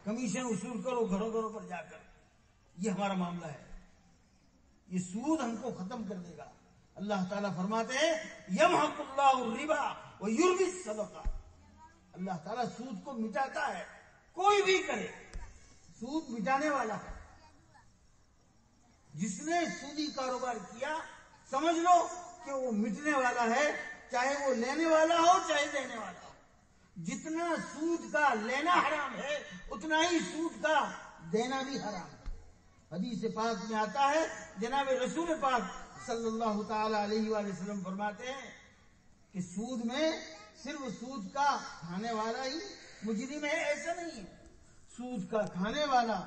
کمیشن وصول کرو گھروں گھروں پر جا کر، یہ ہمارا معاملہ ہے۔ یہ سود ہم کو ختم کر دے گا۔ اللہ تعالیٰ فرماتے ہیں یمحق اللہ الربا ویربی الصدقات، اللہ تعالیٰ سود کو مٹاتا ہے، کوئی بھی کرے سود مٹانے والا ہے۔ جس نے سودی کاروبار کیا سمجھ لو کہ وہ مٹنے والا ہے، چاہے وہ لینے والا ہو چاہے دینے والا ہو۔ جتنا سود کا لینا حرام ہے اتنا ہی سود کا دینا بھی حرام ہے۔ حدیث پاک میں آتا ہے، جناب رسول پاک صلی اللہ تعالی علیہ وآلہ وسلم فرماتے ہیں کہ سود میں صرف سود کا کھانے والا ہی مجرم ہے، ایسا نہیں ہے۔ سود کا کھانے والا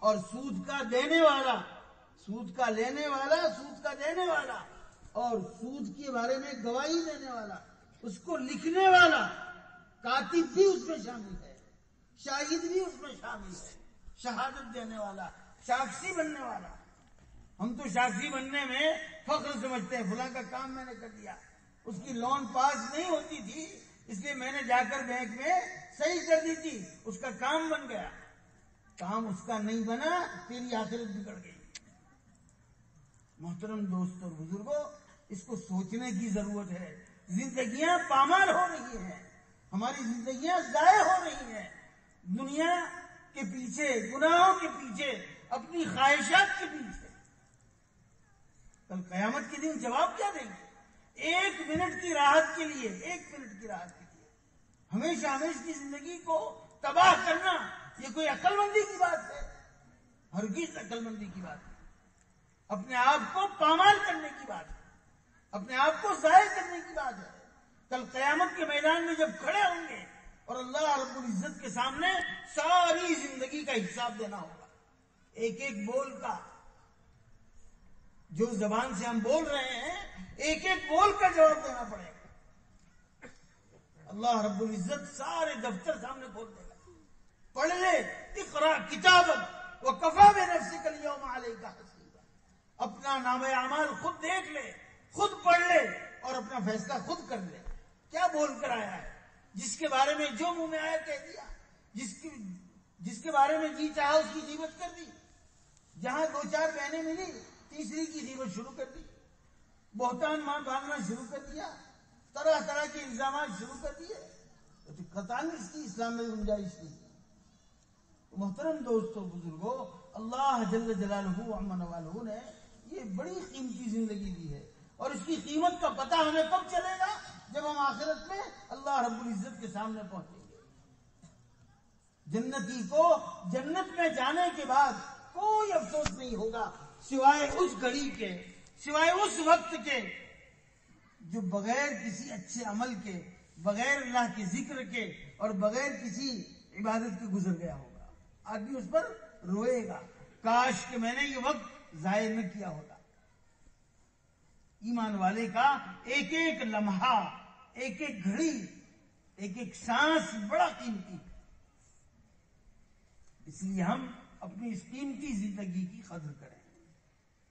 اور سود کا دینے والا، سود کا لینے والا، سود کا دینے والا، اور سود کے بارے میں گواہی دینے والا، اس کو لکھنے والا، کاتب بھی اس میں شامل ہے، شاہد بھی اس میں شامل ہے، شہادت دینے والا، ساکشی بننے والا۔ ہم تو ساکشی بننے میں فخر سمجھتے ہیں، فلاں کا کام میں نے کر دیا، اس کی لون پاس نہیں ہوتی تھی اس لیے میں نے جا کر بینک میں صحیح کر دی تھی، اس کا کام بن گیا۔ کام اس کا نہیں بنا، تیری آخرت بگڑ گئی۔ محترم دوست اور بزرگوں، اس کو سوچنے کی ضرورت ہے۔ زندگیاں پامال ہو رہی ہیں، ہماری زندگیاں ضائع ہو رہی ہیں، دنیا کے پیچھے، گناہوں کے پیچھے، اپنی خواہشات کے پیچھے۔ کل قیامت کے دن جواب کیا دیں گے؟ ایک منٹ کی راحت کے لیے، ایک منٹ کی راحت کے لیے ہمیشہ ہمیشہ کی زندگی کو تباہ کرنا، یہ کوئی عقل مندی کی بات ہے؟ ہرگز عقل مندی کی بات ہے۔ اپنے آپ کو پامال کرنے کی بات ہے، اپنے آپ کو ضائع کرنے کی بات ہے۔ کل قیامت کے میدان میں جب کھڑے ہوں گے اور اللہ رب العزت کے سامنے ساری زندگی کا حساب دینا ہوگا، ایک ایک بول کا، جو زبان سے ہم بول رہے ہیں ایک ایک بول کا جواب دینا پڑے گا۔ اللہ رب العزت سارے دفتر سامنے کھول دے گا، پڑھ لے، اقرا کتابک وکفی بنفسک اليوم علیک حسیبا۔ اپنا نامہ اعمال خود دیکھ لے، خود پڑھ لے اور اپنا فیصلہ خود کر لے۔ کیا بول کر آیا ہے؟ جس کے بارے میں جو منہ میں آیا کہہ دیا، جس کے بارے میں جی چاہا اس کی غیبت کر دی، جہاں دو چار بہنیں ملی تیسری کی غیبت شروع کر دی، بہتان ماں باندھنا شروع کر دیا، طرح طرح کے الزامات شروع کر دیے، تو قطعاً اس کی اسلام میں گنجائش نہیں۔ محترم دوستو بزرگوں، اللہ جل جلالہ عما نوالہ نے یہ بڑی قیمتی زندگی دی ہے، اور اس کی قیمت کا پتہ ہمیں کب چلے گا؟ جب ہم آخرت میں اللہ رب العزت کے سامنے پہنچیں گے۔ جنتی کو جنت میں جانے کے بعد کوئی افسوس نہیں ہوگا سوائے اس گھڑی کے، سوائے اس وقت کے جو بغیر کسی اچھے عمل کے، بغیر اللہ کے ذکر کے اور بغیر کسی عبادت کے گزر گیا ہوگا۔ آدمی اس پر روئے گا، کاش کہ میں نے یہ وقت ضائع نہ کیا ہوتا۔ ایمان والے کا ایک ایک لمحہ، ایک ایک گھڑی، ایک ایک سانس بڑا قیمتی ہے۔ اس لیے ہم اپنی اس قیمتی زندگی کی قدر کریں۔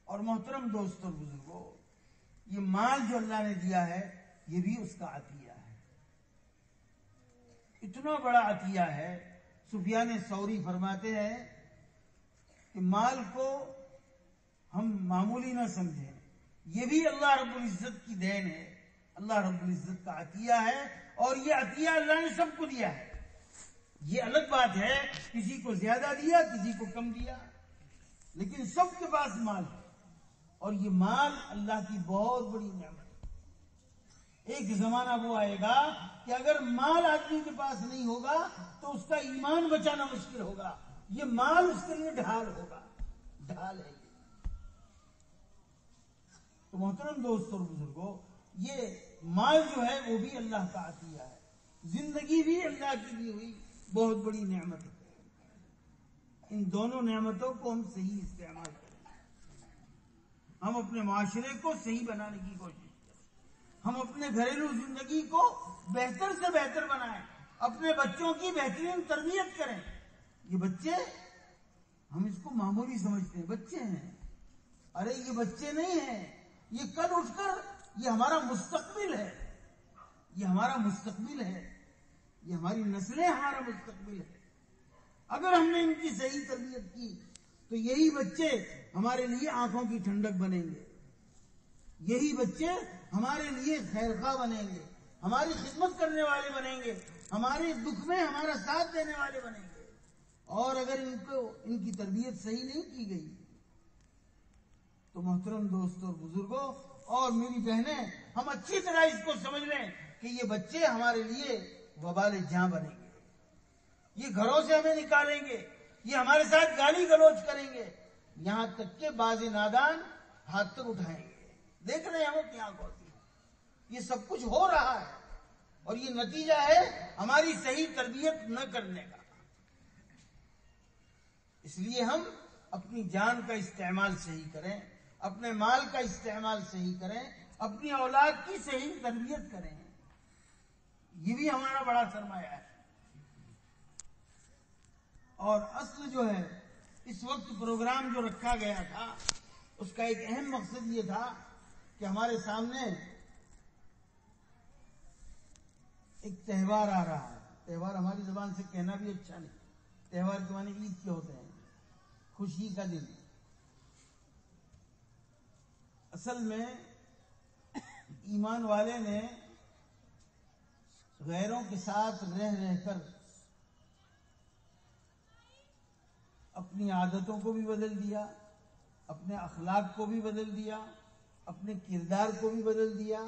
اور محترم دوستوں اور بزرگوں، یہ مال جو اللہ نے دیا ہے یہ بھی اس کا عطیہ ہے، اتنا بڑا عطیہ ہے۔ سفیان ثوری فرماتے ہیں کہ مال کو ہم معمولی نہ سمجھیں، یہ بھی اللہ رب العزت کی دین ہے، اللہ رب العزت کا عطیہ ہے، اور یہ عطیہ اللہ نے سب کو دیا ہے۔ یہ الگ بات ہے کسی کو زیادہ دیا، کسی کو کم دیا، لیکن سب کے پاس مال ہے، اور یہ مال اللہ کی بہت بڑی نعمت ہے۔ ایک زمانہ وہ آئے گا کہ اگر مال آدمی کے پاس نہیں ہوگا تو اس کا ایمان بچانا مشکل ہوگا، یہ مال اس کے لیے ڈھال ہوگا، ڈھال ہے۔ تو محترم دوستوں اور بزرگوں، یہ مال جو ہے وہ بھی اللہ کا عطیہ ہے، زندگی بھی اللہ کی دی ہوئی بہت بڑی نعمت ہے۔ ان دونوں نعمتوں کو ہم صحیح استعمال کریں، ہم اپنے معاشرے کو صحیح بنانے کی کوشش کریں، ہم اپنے گھریلو زندگی کو بہتر سے بہتر بنائیں، اپنے بچوں کی بہترین تربیت کریں۔ یہ بچے، ہم اس کو معمولی سمجھتے ہیں، بچے ہیں، ارے یہ بچے نہیں ہیں، یہ کل اٹھ کر یہ ہمارا مستقبل ہے، یہ ہمارا مستقبل ہے، یہ ہماری نسلیں ہمارا مستقبل ہے۔ اگر ہم نے ان کی صحیح تربیت کی تو یہی بچے ہمارے لیے آنکھوں کی ٹھنڈک بنیں گے، یہی بچے ہمارے لیے خیرخواہ بنیں گے، ہماری خدمت کرنے والے بنیں گے، ہمارے دکھ میں ہمارا ساتھ دینے والے بنیں گے۔ اور اگر ان کی تربیت صحیح نہیں کی گئی تو محترم دوستوں اور بزرگوں اور میری بہنیں، ہم اچھی طرح اس کو سمجھ لیں کہ یہ بچے ہمارے لیے وبال جاں بنیں گے، یہ گھروں سے ہمیں نکالیں گے، یہ ہمارے ساتھ گالی گلوچ کریں گے، یہاں تک کہ بعض نادان ہاتھ تک اٹھائیں گے۔ دیکھ رہے ہیں ہم اپنی آنکھوں سے، یہ سب کچھ ہو رہا ہے، اور یہ نتیجہ ہے ہماری صحیح تربیت نہ کرنے کا۔ اس لیے ہم اپنی جان کا استعمال صحیح کریں، اپنے مال کا استعمال صحیح کریں، اپنی اولاد کی صحیح تربیت کریں، یہ بھی ہمارا بڑا سرمایہ ہے۔ اور اصل جو ہے، اس وقت پروگرام جو رکھا گیا تھا اس کا ایک اہم مقصد یہ تھا کہ ہمارے سامنے ایک تہوار آ رہا ہے۔ تہوار ہماری زبان سے کہنا بھی اچھا نہیں، تہوار کے معنی عید کے ہوتے ہیں، خوشی کا دن۔ اصل میں ایمان والے نے غیروں کے ساتھ رہ رہ کر اپنی عادتوں کو بھی بدل دیا، اپنے اخلاق کو بھی بدل دیا، اپنے کردار کو بھی بدل دیا،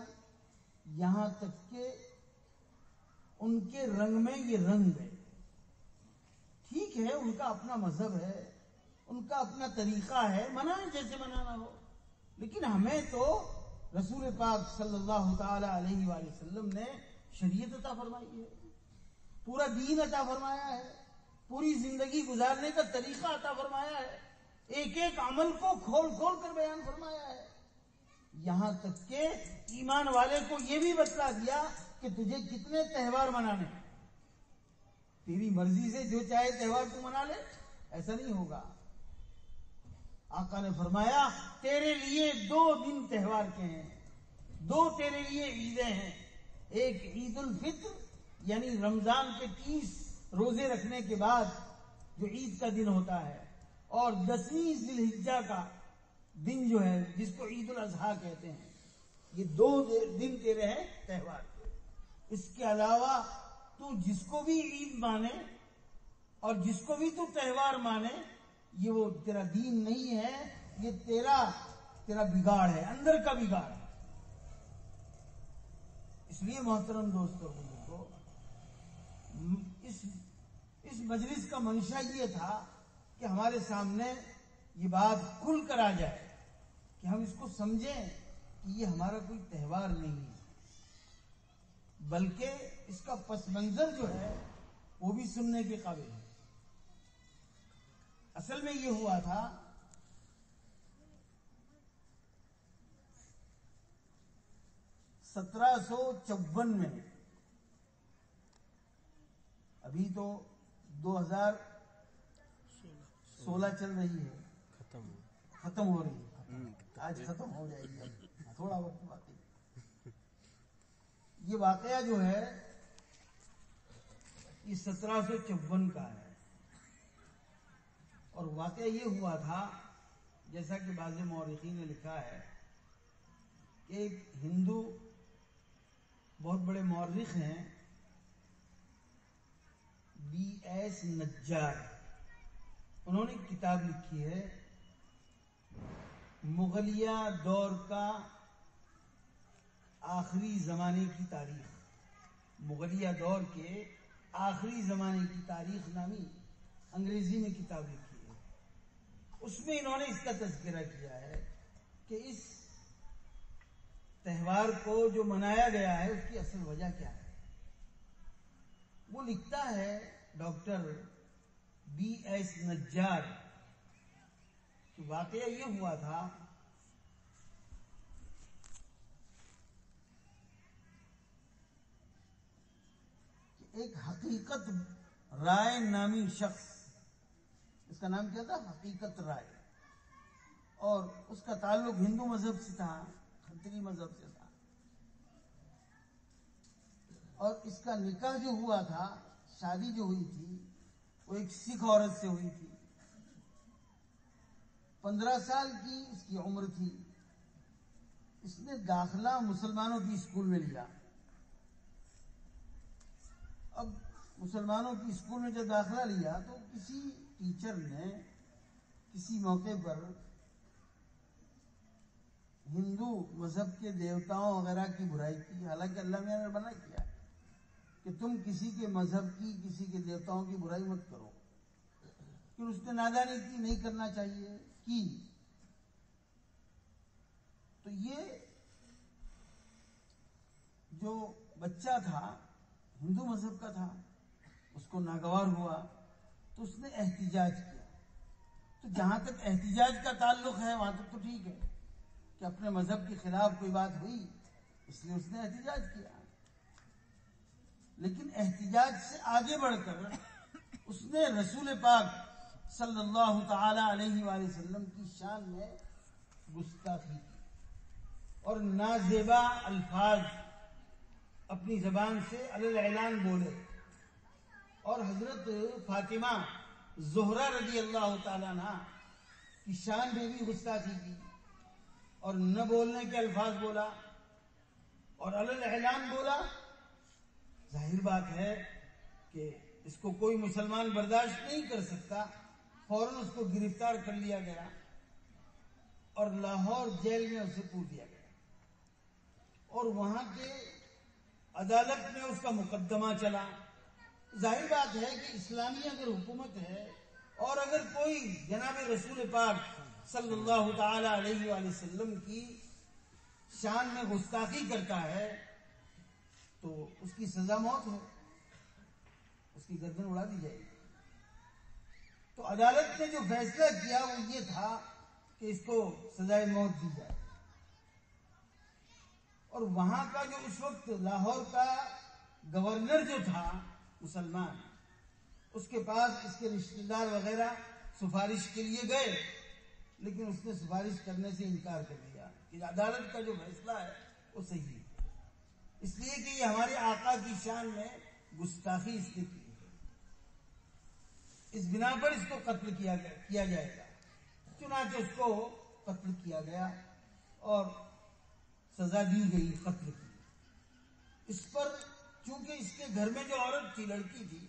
یہاں تک کہ ان کے رنگ میں یہ رنگ گئے۔ ٹھیک ہے، ان کا اپنا مذہب ہے، ان کا اپنا طریقہ ہے، منائیں جیسے منانا ہو، لیکن ہمیں تو رسول پاک صلی اللہ تعالی علیہ وآلہ وسلم نے شریعت عطا فرمائی ہے، پورا دین عطا فرمایا ہے، پوری زندگی گزارنے کا طریقہ عطا فرمایا ہے، ایک ایک عمل کو کھول کھول کر بیان فرمایا ہے، یہاں تک کہ ایمان والے کو یہ بھی بتلا دیا کہ تجھے کتنے تہوار منانے ہیں، تیری مرضی سے جو چاہے تہوار تو منا لے، ایسا نہیں ہوگا۔ آقا نے فرمایا تیرے لیے 2 دن تہوار کے ہیں، 2 تیرے لیے عیدیں ہیں، ایک عید الفطر یعنی رمضان کے 30 روزے رکھنے کے بعد جو عید کا دن ہوتا ہے، اور 10ویں ذی الحجہ کا دن جو ہے جس کو عید الاضحیٰ کہتے ہیں، یہ 2 دن تیرے ہیں تہوار کے۔ اس کے علاوہ تو جس کو بھی عید مانے اور جس کو بھی تو تہوار مانے، یہ وہ تیرا دین نہیں ہے، یہ تیرا بگاڑ ہے، اندر کا بگاڑ ہے۔ اس لیے محترم دوستوں کو اس مجلس کا منشا یہ تھا کہ ہمارے سامنے یہ بات کھل کر آ جائے کہ ہم اس کو سمجھیں کہ یہ ہمارا کوئی تہوار نہیں ہے، بلکہ اس کا پس منظر جو ہے وہ بھی سننے کے قابل ہے۔ اصل میں یہ ہوا تھا 1754 میں، ابھی تو 2016 چل رہی ہے، ختم ہو رہی ہے، آج ختم ہو جائے گی، تھوڑا وقت باقی۔ یہ واقعہ جو ہے یہ 1754 کا ہے، اور واقعہ یہ ہوا تھا جیسا کہ بعض مورخین نے لکھا ہے کہ ایک ہندو بہت بڑے مورخ ہیں B.S. نجار، انہوں نے ایک کتاب لکھی ہے مغلیہ دور کا آخری زمانے کی تاریخ، مغلیہ دور کے آخری زمانے کی تاریخ نامی انگریزی میں کتاب لکھی ہے۔ اس میں انہوں نے اس کا تذکرہ کیا ہے کہ اس تہوار کو جو منایا گیا ہے اس کی اصل وجہ کیا ہے۔ وہ لکھتا ہے ڈاکٹر B.S. نجار کہ واقعہ یہ ہوا تھا کہ ایک حقیقت رائے نامی شخص، اس کا نام کیا تھا؟ حقیقت رائے، اور اس کا تعلق ہندو مذہب سے تھا، کھتری مذہب سے تھا، اور اس کا نکاح جو ہوا تھا، شادی جو ہوئی تھی، وہ ایک سکھ عورت سے ہوئی تھی، 15 سال کی اس کی عمر تھی۔ اس نے داخلہ مسلمانوں کی اسکول میں لیا۔ اب مسلمانوں کی اسکول میں جب داخلہ لیا تو کسی ٹیچر نے کسی موقع پر ہندو مذہب کے دیوتاؤں وغیرہ کی برائی کی، حالانکہ اللہ میاں نے منع کیا، کہ تم کسی کے مذہب کی، کسی کے دیوتاؤں کی برائی مت کرو، کہ اس نے نادانی کی، نہیں کرنا چاہیے کی. تو یہ جو بچہ تھا ہندو مذہب کا تھا، اس کو ناگوار ہوا تو اس نے احتجاج کیا. تو جہاں تک احتجاج کا تعلق ہے وہاں تک تو ٹھیک ہے کہ اپنے مذہب کے خلاف کوئی بات ہوئی اس لیے اس نے احتجاج کیا. لیکن احتجاج سے آگے بڑھ کر اس نے رسول پاک صلی اللہ تعالی علیہ وآلہ وسلم کی شان میں گستاخی کی اور نازیبا الفاظ اپنی زبان سے علی اعلان بولے، اور حضرت فاطمہ زہرا رضی اللہ تعالیٰ عنہ کی شان میں بھی گستاخی کی اور نہ بولنے کے الفاظ بولا اور علی اعلان بولا. ظاہر بات ہے کہ اس کو کوئی مسلمان برداشت نہیں کر سکتا. فوراً اس کو گرفتار کر لیا گیا اور لاہور جیل میں اسے پوچھ دیا گیا، اور وہاں کے عدالت میں اس کا مقدمہ چلا. ظاہر بات ہے کہ اسلامی اگر حکومت ہے اور اگر کوئی جناب رسول پاک صلی اللہ تعالی علیہ وآلہ وسلم کی شان میں گستاخی کرتا ہے تو اس کی سزا موت ہے، اس کی گردن اڑا دی جائے گی. تو عدالت نے جو فیصلہ کیا وہ یہ تھا کہ اس کو سزائے موت دی جائے. اور وہاں کا جو اس وقت لاہور کا گورنر جو تھا مسلمان، اس کے پاس اس کے رشتہ دار وغیرہ سفارش کے لیے گئے، لیکن اس نے سفارش کرنے سے انکار کر دیا کہ عدالت کا جو فیصلہ ہے وہ صحیح ہے، اس لیے کہ یہ ہمارے آقا کی شان میں گستاخی اس نے کی ہے، اس بنا پر اس کو قتل کیا جائے گا. چنانچہ اس کو قتل کیا گیا اور سزا دی گئی قتل کی. اس پر چونکہ اس کے گھر میں جو عورت تھی، لڑکی تھی،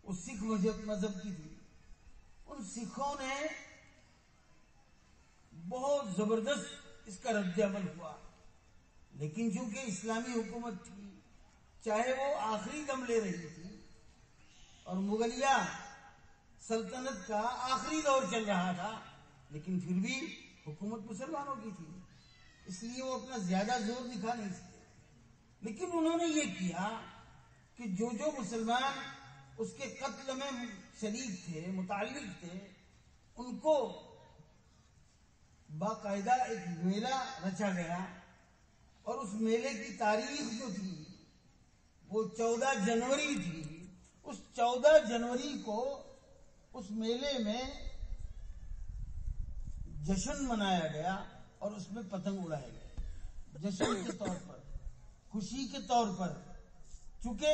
وہ سکھ مذہب کی تھی. ان سکھوں نے بہت زبردست اس کا رد عمل ہوا، لیکن چونکہ اسلامی حکومت تھی، چاہے وہ آخری دم لے رہی تھی اور مغلیہ سلطنت کا آخری دور چل رہا تھا، لیکن پھر بھی حکومت مسلمانوں کی تھی، اس لیے وہ اپنا زیادہ زور دکھا نہیں سکتے. لیکن انہوں نے یہ کیا کہ جو مسلمان اس کے قتل میں شریک تھے، متعلق تھے، ان کو باقاعدہ ایک میلہ رچا گیا، اور اس میلے کی تاریخ جو تھی وہ 14 جنوری تھی. اس 14 جنوری کو اس میلے میں جشن منایا گیا اور اس میں پتنگ اڑائے گئے، جشن کے طور پر، خوشی کے طور پر. چونکہ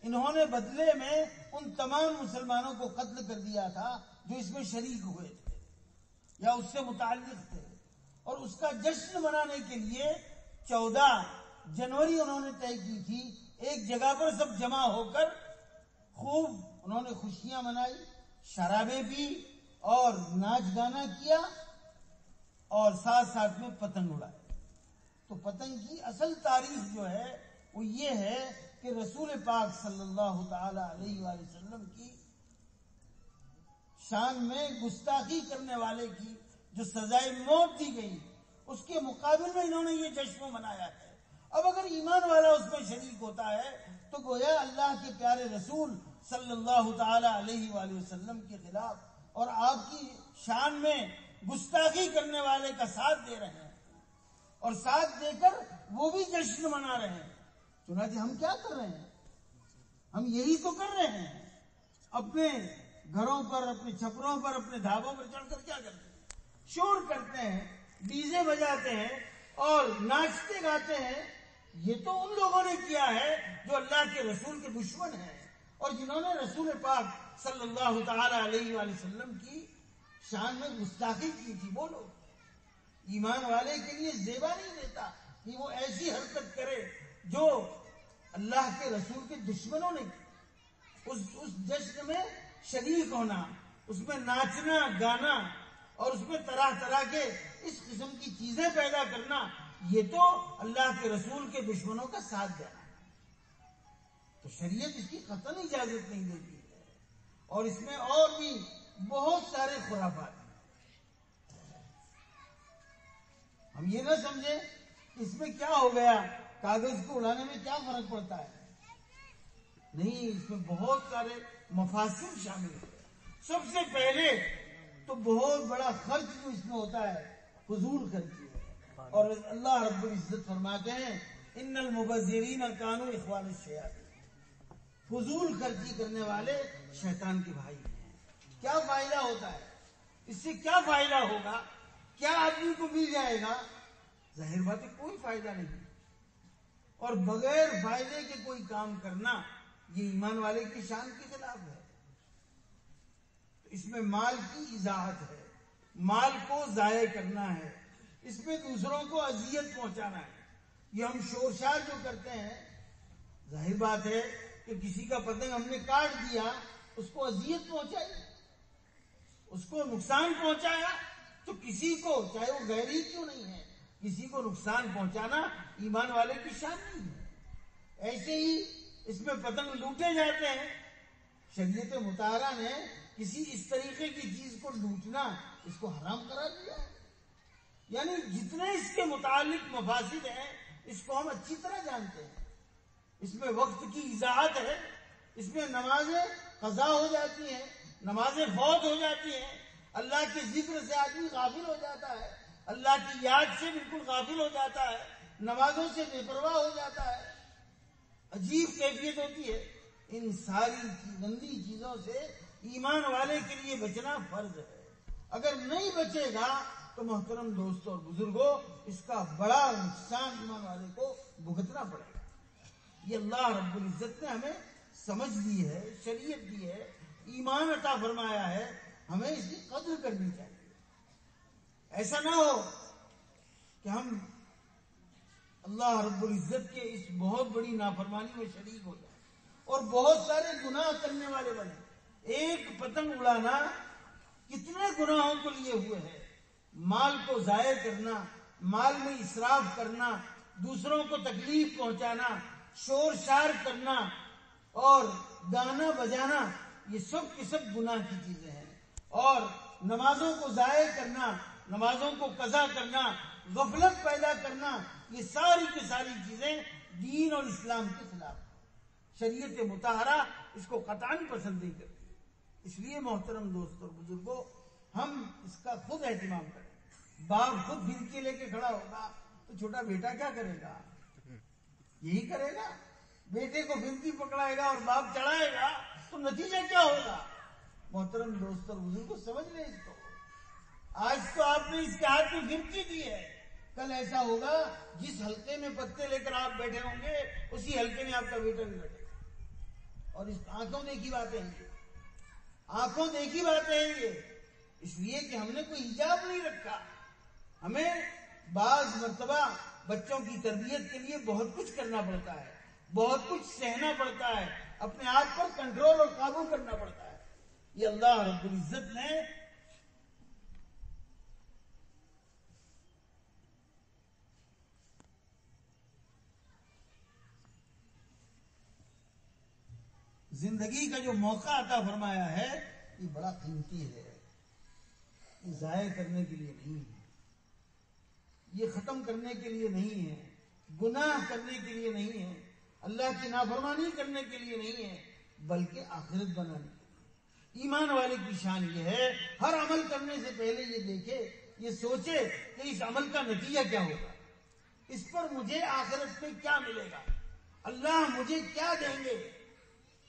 انہوں نے بدلے میں ان تمام مسلمانوں کو قتل کر دیا تھا جو اس میں شریک ہوئے تھے یا اس سے متعلق تھے، اور اس کا جشن منانے کے لیے 14 جنوری انہوں نے طے کی تھی. ایک جگہ پر سب جمع ہو کر خوب انہوں نے خوشیاں منائی، شرابیں پی اور ناچ گانا کیا، اور ساتھ ساتھ میں پتنگ اڑائے. تو پتنگ کی اصل تاریخ جو ہے وہ یہ ہے کہ رسول پاک صلی اللہ تعالی علیہ وآلہ وسلم کی شان میں گستاخی کرنے والے کی جو سزائے موت دی گئی، اس کے مقابل میں انہوں نے یہ جشن منایا ہے. اب اگر ایمان والا اس میں شریک ہوتا ہے تو گویا اللہ کے پیارے رسول صلی اللہ تعالی علیہ وآلہ وسلم کے خلاف اور آپ کی شان میں گستاخی کرنے والے کا ساتھ دے رہے ہیں، اور ساتھ دے کر وہ بھی جشن منا رہے ہیں. چنانچہ ہم کیا کر رہے ہیں؟ ہم یہی تو کر رہے ہیں. اپنے گھروں پر، اپنے چھپروں پر، اپنے دھابوں پر چڑھ کر کیا کرتے ہیں؟ شور کرتے ہیں، ڈیزے بجاتے ہیں اور ناچتے گاتے ہیں. یہ تو ان لوگوں نے کیا ہے جو اللہ کے رسول کے دشمن ہیں اور جنہوں نے رسول پاک صلی اللہ تعالی علیہ وآلہ وسلم کی شان میں گستاخی کی تھی. وہ لوگ ایمان والے کے لیے زیبا نہیں دیتا کہ وہ ایسی حرکت کرے جو اللہ کے رسول کے دشمنوں نے کی. اس جشن میں شریک ہونا، اس میں ناچنا گانا اور اس میں طرح طرح کے اس قسم کی چیزیں پیدا کرنا، یہ تو اللہ کے رسول کے دشمنوں کا ساتھ دینا ہے. تو شریعت اس کی قطعاً اجازت نہیں دیتی ہے، اور اس میں اور بھی بہت سارے خرافات ہیں۔ ہم یہ نہ سمجھیں کہ اس میں کیا ہو گیا، کاغذ کو اڑانے میں کیا فرق پڑتا ہے، نہیں، اس میں بہت سارے مفاسد شامل ہیں۔ سب سے پہلے تو بہت بڑا خرچ جو اس میں ہوتا ہے فضول خرچی ہے، اور اللہ رب العزت فرماتے ہیں ان المبذرین کانوا اخوان الشیاطین، فضول خرچی کرنے والے شیطان کے بھائی ہیں۔ کیا فائدہ ہوتا ہے اس سے، کیا فائدہ ہوگا، کیا آدمی کو مل جائے گا؟ ظاہر بات ہے کوئی فائدہ نہیں، اور بغیر فائدے کے کوئی کام کرنا یہ ایمان والے کی شان کے خلاف ہے۔ تو اس میں مال کی اضاعت ہے، مال کو ضائع کرنا ہے، اس میں دوسروں کو اذیت پہنچانا ہے۔ یہ ہم شور شار جو کرتے ہیں، ظاہر بات ہے کہ کسی کا پتنگ ہم نے کاٹ دیا، اس کو اذیت پہنچائی، اس کو نقصان پہنچایا، تو کسی کو، چاہے وہ غیری کیوں نہیں ہے، کسی کو نقصان پہنچانا ایمان والے کی شان نہیں ہے۔ ایسے ہی اس میں پتنگ لوٹے جاتے ہیں، شریعت مطہرہ نے کسی اس طریقے کی چیز کو لوٹنا اس کو حرام قرار دیا ہے۔ یعنی جتنے اس کے متعلق مفاسد ہیں اس کو ہم اچھی طرح جانتے ہیں۔ اس میں وقت کی اضاعت ہے، اس میں نمازیں قضا ہو جاتی ہیں، نمازیں فوت ہو جاتی ہیں، اللہ کے ذکر سے آدمی غافل ہو جاتا ہے، اللہ کی یاد سے بالکل غافل ہو جاتا ہے، نمازوں سے بے پرواہ ہو جاتا ہے، عجیب کیفیت ہوتی ہے۔ ان ساری گندی چیزوں سے ایمان والے کے لیے بچنا فرض ہے۔ اگر نہیں بچے گا تو محترم دوستوں اور بزرگوں، اس کا بڑا نقصان ایمان والے کو بھگتنا پڑے گا۔ یہ اللہ رب العزت نے ہمیں سمجھ دی ہے، شریعت دی ہے، ایمان عطا فرمایا ہے، ہمیں اس کی قدر کرنی چاہیے۔ ایسا نہ ہو کہ ہم اللہ رب العزت کے اس بہت بڑی نافرمانی میں شریک ہو جائیں اور بہت سارے گناہ کرنے والے بنے۔ ایک پتنگ اڑانا کتنے گناہوں کو لیے ہوئے ہے، مال کو ضائع کرنا، مال میں اسراف کرنا، دوسروں کو تکلیف پہنچانا، شور شار کرنا اور گانا بجانا، یہ سب کی سب گناہ کی چیزیں ہیں۔ اور نمازوں کو ضائع کرنا، نمازوں کو قضا کرنا، غفلت پیدا کرنا، یہ ساری کی ساری چیزیں دین اور اسلام کے خلاف ہیں۔ شریعت مطہرہ اس کو قطعاً پسند نہیں کرتی۔ اس لیے محترم دوستوں اور بزرگوں، ہم اس کا خود اہتمام کریں۔ باپ خود پھرکی لے کے کھڑا ہوگا تو چھوٹا بیٹا کیا کرے گا؟ یہی کرے گا۔ بیٹے کو پھرکی پکڑائے گا اور باپ چڑھائے گا تو نتیجہ کیا ہوگا؟ محترم دوستوں اور بزرگوں سمجھ لیں اس کو۔ آج تو آپ نے اس کے ہاتھ میں پھرکی دی ہے، کل ایسا ہوگا جس حلقے میں پتے لے کر آپ بیٹھے ہوں گے اسی حلقے میں آپ کا بیٹا بھی بیٹھے گا۔ اور اس آنکھوں دیکھی باتیں ہیں یہ، آنکھوں دیکھی باتیں ہیں یہ، اس لیے کہ ہم نے کوئی حجاب نہیں رکھا۔ ہمیں بعض مرتبہ بچوں کی تربیت کے لیے بہت کچھ کرنا پڑتا ہے، بہت کچھ سہنا پڑتا ہے، اپنے آپ پر کنٹرول اور قابو کرنا پڑتا ہے۔ یہ اللہ رب العزت نے زندگی کا جو موقع عطا فرمایا ہے یہ بڑا قیمتی ہے، یہ ضائع کرنے کے لیے نہیں ہے، یہ ختم کرنے کے لیے نہیں ہے، گناہ کرنے کے لیے نہیں ہے، اللہ کی نافرمانی کرنے کے لیے نہیں ہے، بلکہ آخرت بنانے کے لیے۔ ایمان والے کی شان یہ ہے، ہر عمل کرنے سے پہلے یہ دیکھے، یہ سوچے کہ اس عمل کا نتیجہ کیا ہوگا، اس پر مجھے آخرت میں کیا ملے گا، اللہ مجھے کیا دیں گے،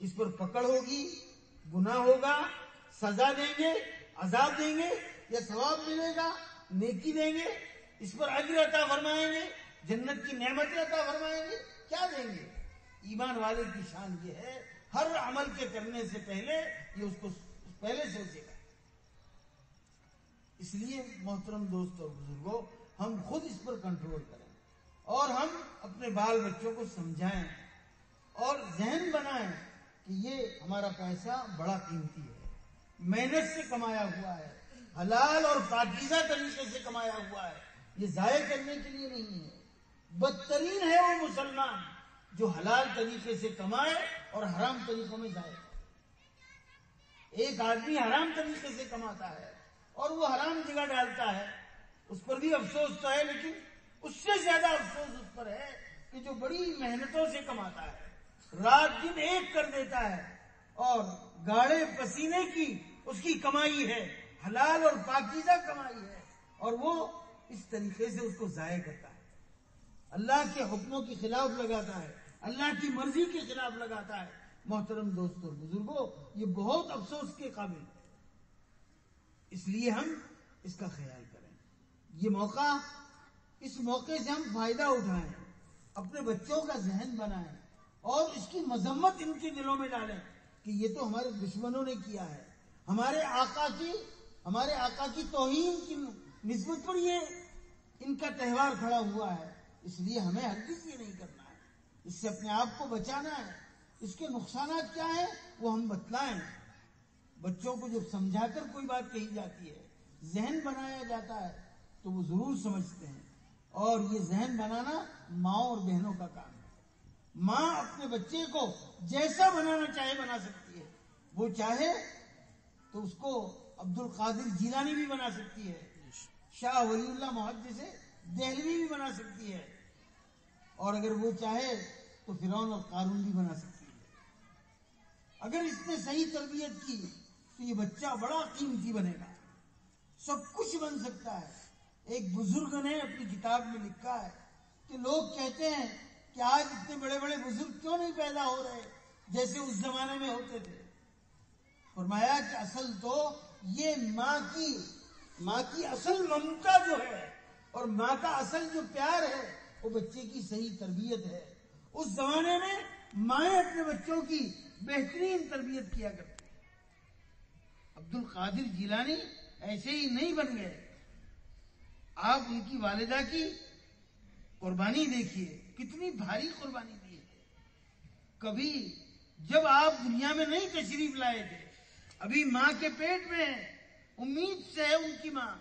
اس پر پکڑ ہوگی، گناہ ہوگا، سزا دیں گے، عذاب دیں گے یا ثواب ملے گا، نیکی دیں گے، اس پر اجر عطا فرمائیں گے، جنت کی نعمتیں عطا فرمائیں گے، کیا دیں گے؟ ایمان والے کی شان یہ ہے، ہر عمل کے کرنے سے پہلے یہ اس کو پہلے سوچے گا۔ اس لیے محترم دوستوں اور بزرگوں، ہم خود اس پر کنٹرول کریں اور ہم اپنے بال بچوں کو سمجھائیں اور ذہن بنائیں کہ یہ ہمارا پیسہ بڑا قیمتی ہے، محنت سے کمایا ہوا ہے، حلال اور پاکیزہ طریقے سے کمایا ہوا ہے، یہ ضائع کرنے کے لیے نہیں ہے۔ بدترین ہے وہ مسلمان جو حلال طریقے سے کمائے اور حرام طریقوں میں ضائع کرے۔ ایک آدمی حرام طریقے سے کماتا ہے اور وہ حرام جگہ ڈالتا ہے، اس پر بھی افسوس تو ہے، لیکن اس سے زیادہ افسوس اس پر ہے کہ جو بڑی محنتوں سے کماتا ہے، رات دن ایک کر دیتا ہے اور گاڑے پسینے کی اس کی کمائی ہے، حلال اور پاکیزہ کمائی ہے، اور وہ اس طریقے سے اس کو ضائع کرتا ہے، اللہ کے حکموں کے خلاف لگاتا ہے، اللہ کی مرضی کے خلاف لگاتا ہے۔ محترم دوستوں اور بزرگوں، یہ بہت افسوس کے قابل ہے، اس لیے ہم اس کا خیال کریں۔ یہ موقع، اس موقع سے ہم فائدہ اٹھائیں، اپنے بچوں کا ذہن بنائیں اور اس کی مذمت ان کے دلوں میں ڈالیں کہ یہ تو ہمارے دشمنوں نے کیا ہے، ہمارے آقا کی توہین کی نسبت پر یہ ان کا تہوار کھڑا ہوا ہے، اس لیے ہمیں ہرگز یہ نہیں کرنا ہے، اس سے اپنے آپ کو بچانا ہے۔ اس کے نقصانات کیا ہیں وہ ہم بتلائیں۔ بچوں کو جب سمجھا کر کوئی بات کہی جاتی ہے، ذہن بنایا جاتا ہے، تو وہ ضرور سمجھتے ہیں، اور یہ ذہن بنانا ماں اور بہنوں کا کام ہے۔ ماں اپنے بچے کو جیسا بنانا چاہے بنا سکتی ہے، وہ چاہے تو اس کو عبد القادر جیلانی بھی بنا سکتی ہے، شاہ ولی اللہ محدث دہلوی بھی بنا سکتی ہے، اور اگر وہ چاہے تو فرعون اور قارون بھی بنا سکتی ہے۔ اگر اس نے صحیح تربیت کی تو یہ بچہ بڑا قیمتی بنے گا، سب کچھ بن سکتا ہے۔ ایک بزرگ نے اپنی کتاب میں لکھا ہے کہ لوگ کہتے ہیں کہ آج اتنے بڑے بڑے بزرگ کیوں نہیں پیدا ہو رہے جیسے اس زمانے میں ہوتے تھے۔ فرمایا کہ اصل تو یہ ماں کی اصل ممتا جو ہے اور ماں کا اصل جو پیار ہے وہ بچے کی صحیح تربیت ہے۔ اس زمانے میں مائیں اپنے بچوں کی بہترین تربیت کیا کرتی۔ عبد القادر جیلانی ایسے ہی نہیں بن گئے، آپ ان کی والدہ کی قربانی دیکھیے، کتنی بھاری قربانی دی ہے۔ کبھی جب آپ دنیا میں نہیں تشریف لائے تھے، ابھی ماں کے پیٹ میں ہے، امید سے ہے ان کی ماں،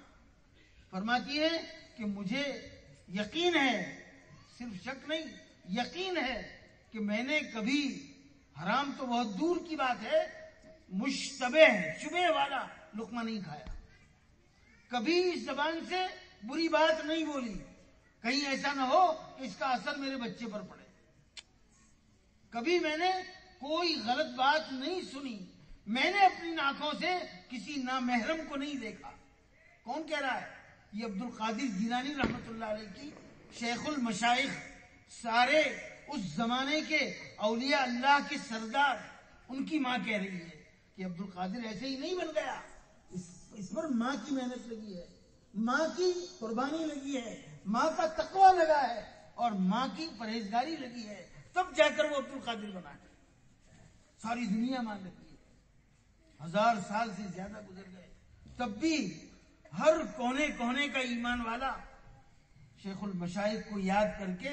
فرماتی ہے کہ مجھے یقین ہے، صرف شک نہیں، یقین ہے کہ میں نے کبھی حرام تو بہت دور کی بات ہے، مشتبہ شبہ والا لقمہ نہیں کھایا، کبھی اس زبان سے بری بات نہیں بولی، کہیں ایسا نہ ہو کہ اس کا اثر میرے بچے پر پڑے، کبھی میں نے کوئی غلط بات نہیں سنی، میں نے اپنی آنکھوں سے کسی نامحرم کو نہیں دیکھا۔ کون کہہ رہا ہے؟ یہ عبد القادر جیلانی رحمت اللہ علیہ کی شیخ المشائخ، سارے اس زمانے کے اولیاء اللہ کے سردار، ان کی ماں کہہ رہی ہے کہ عبد القادر ایسے ہی نہیں بن گیا، اس پر ماں کی محنت لگی ہے، ماں کی قربانی لگی ہے، ماں کا تقویٰ لگا ہے اور ماں کی پرہیزگاری لگی ہے، تب جا کر وہ عبد القادر بنا ہے۔ ساری دنیا مان لگی ہے، 1000 سال سے زیادہ گزر گئے، تب بھی ہر کونے کونے کا ایمان والا شیخ المشائخ کو یاد کر کے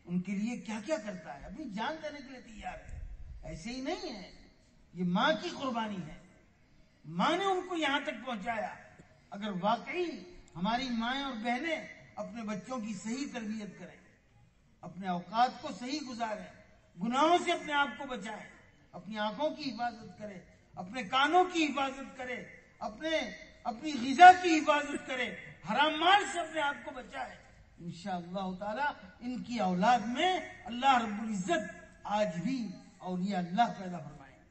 ان کے لیے کیا کیا کرتا ہے، اپنی جان دینے کے لیے تیار ہے۔ ایسے ہی نہیں ہے، یہ ماں کی قربانی ہے، ماں نے ان کو یہاں تک پہنچایا۔ اگر واقعی ہماری مائیں اور بہنیں اپنے بچوں کی صحیح تربیت کریں، اپنے اوقات کو صحیح گزاریں، گناہوں سے اپنے آپ کو بچائیں، اپنی آنکھوں کی حفاظت کرے، اپنے کانوں کی حفاظت کرے، اپنی غذا کی حفاظت کرے، حرام مال سے اپنے آپ کو بچائے، انشاءاللہ تعالی ان کی اولاد میں اللہ رب العزت آج بھی اولیاء اللہ پیدا فرمائیں گے،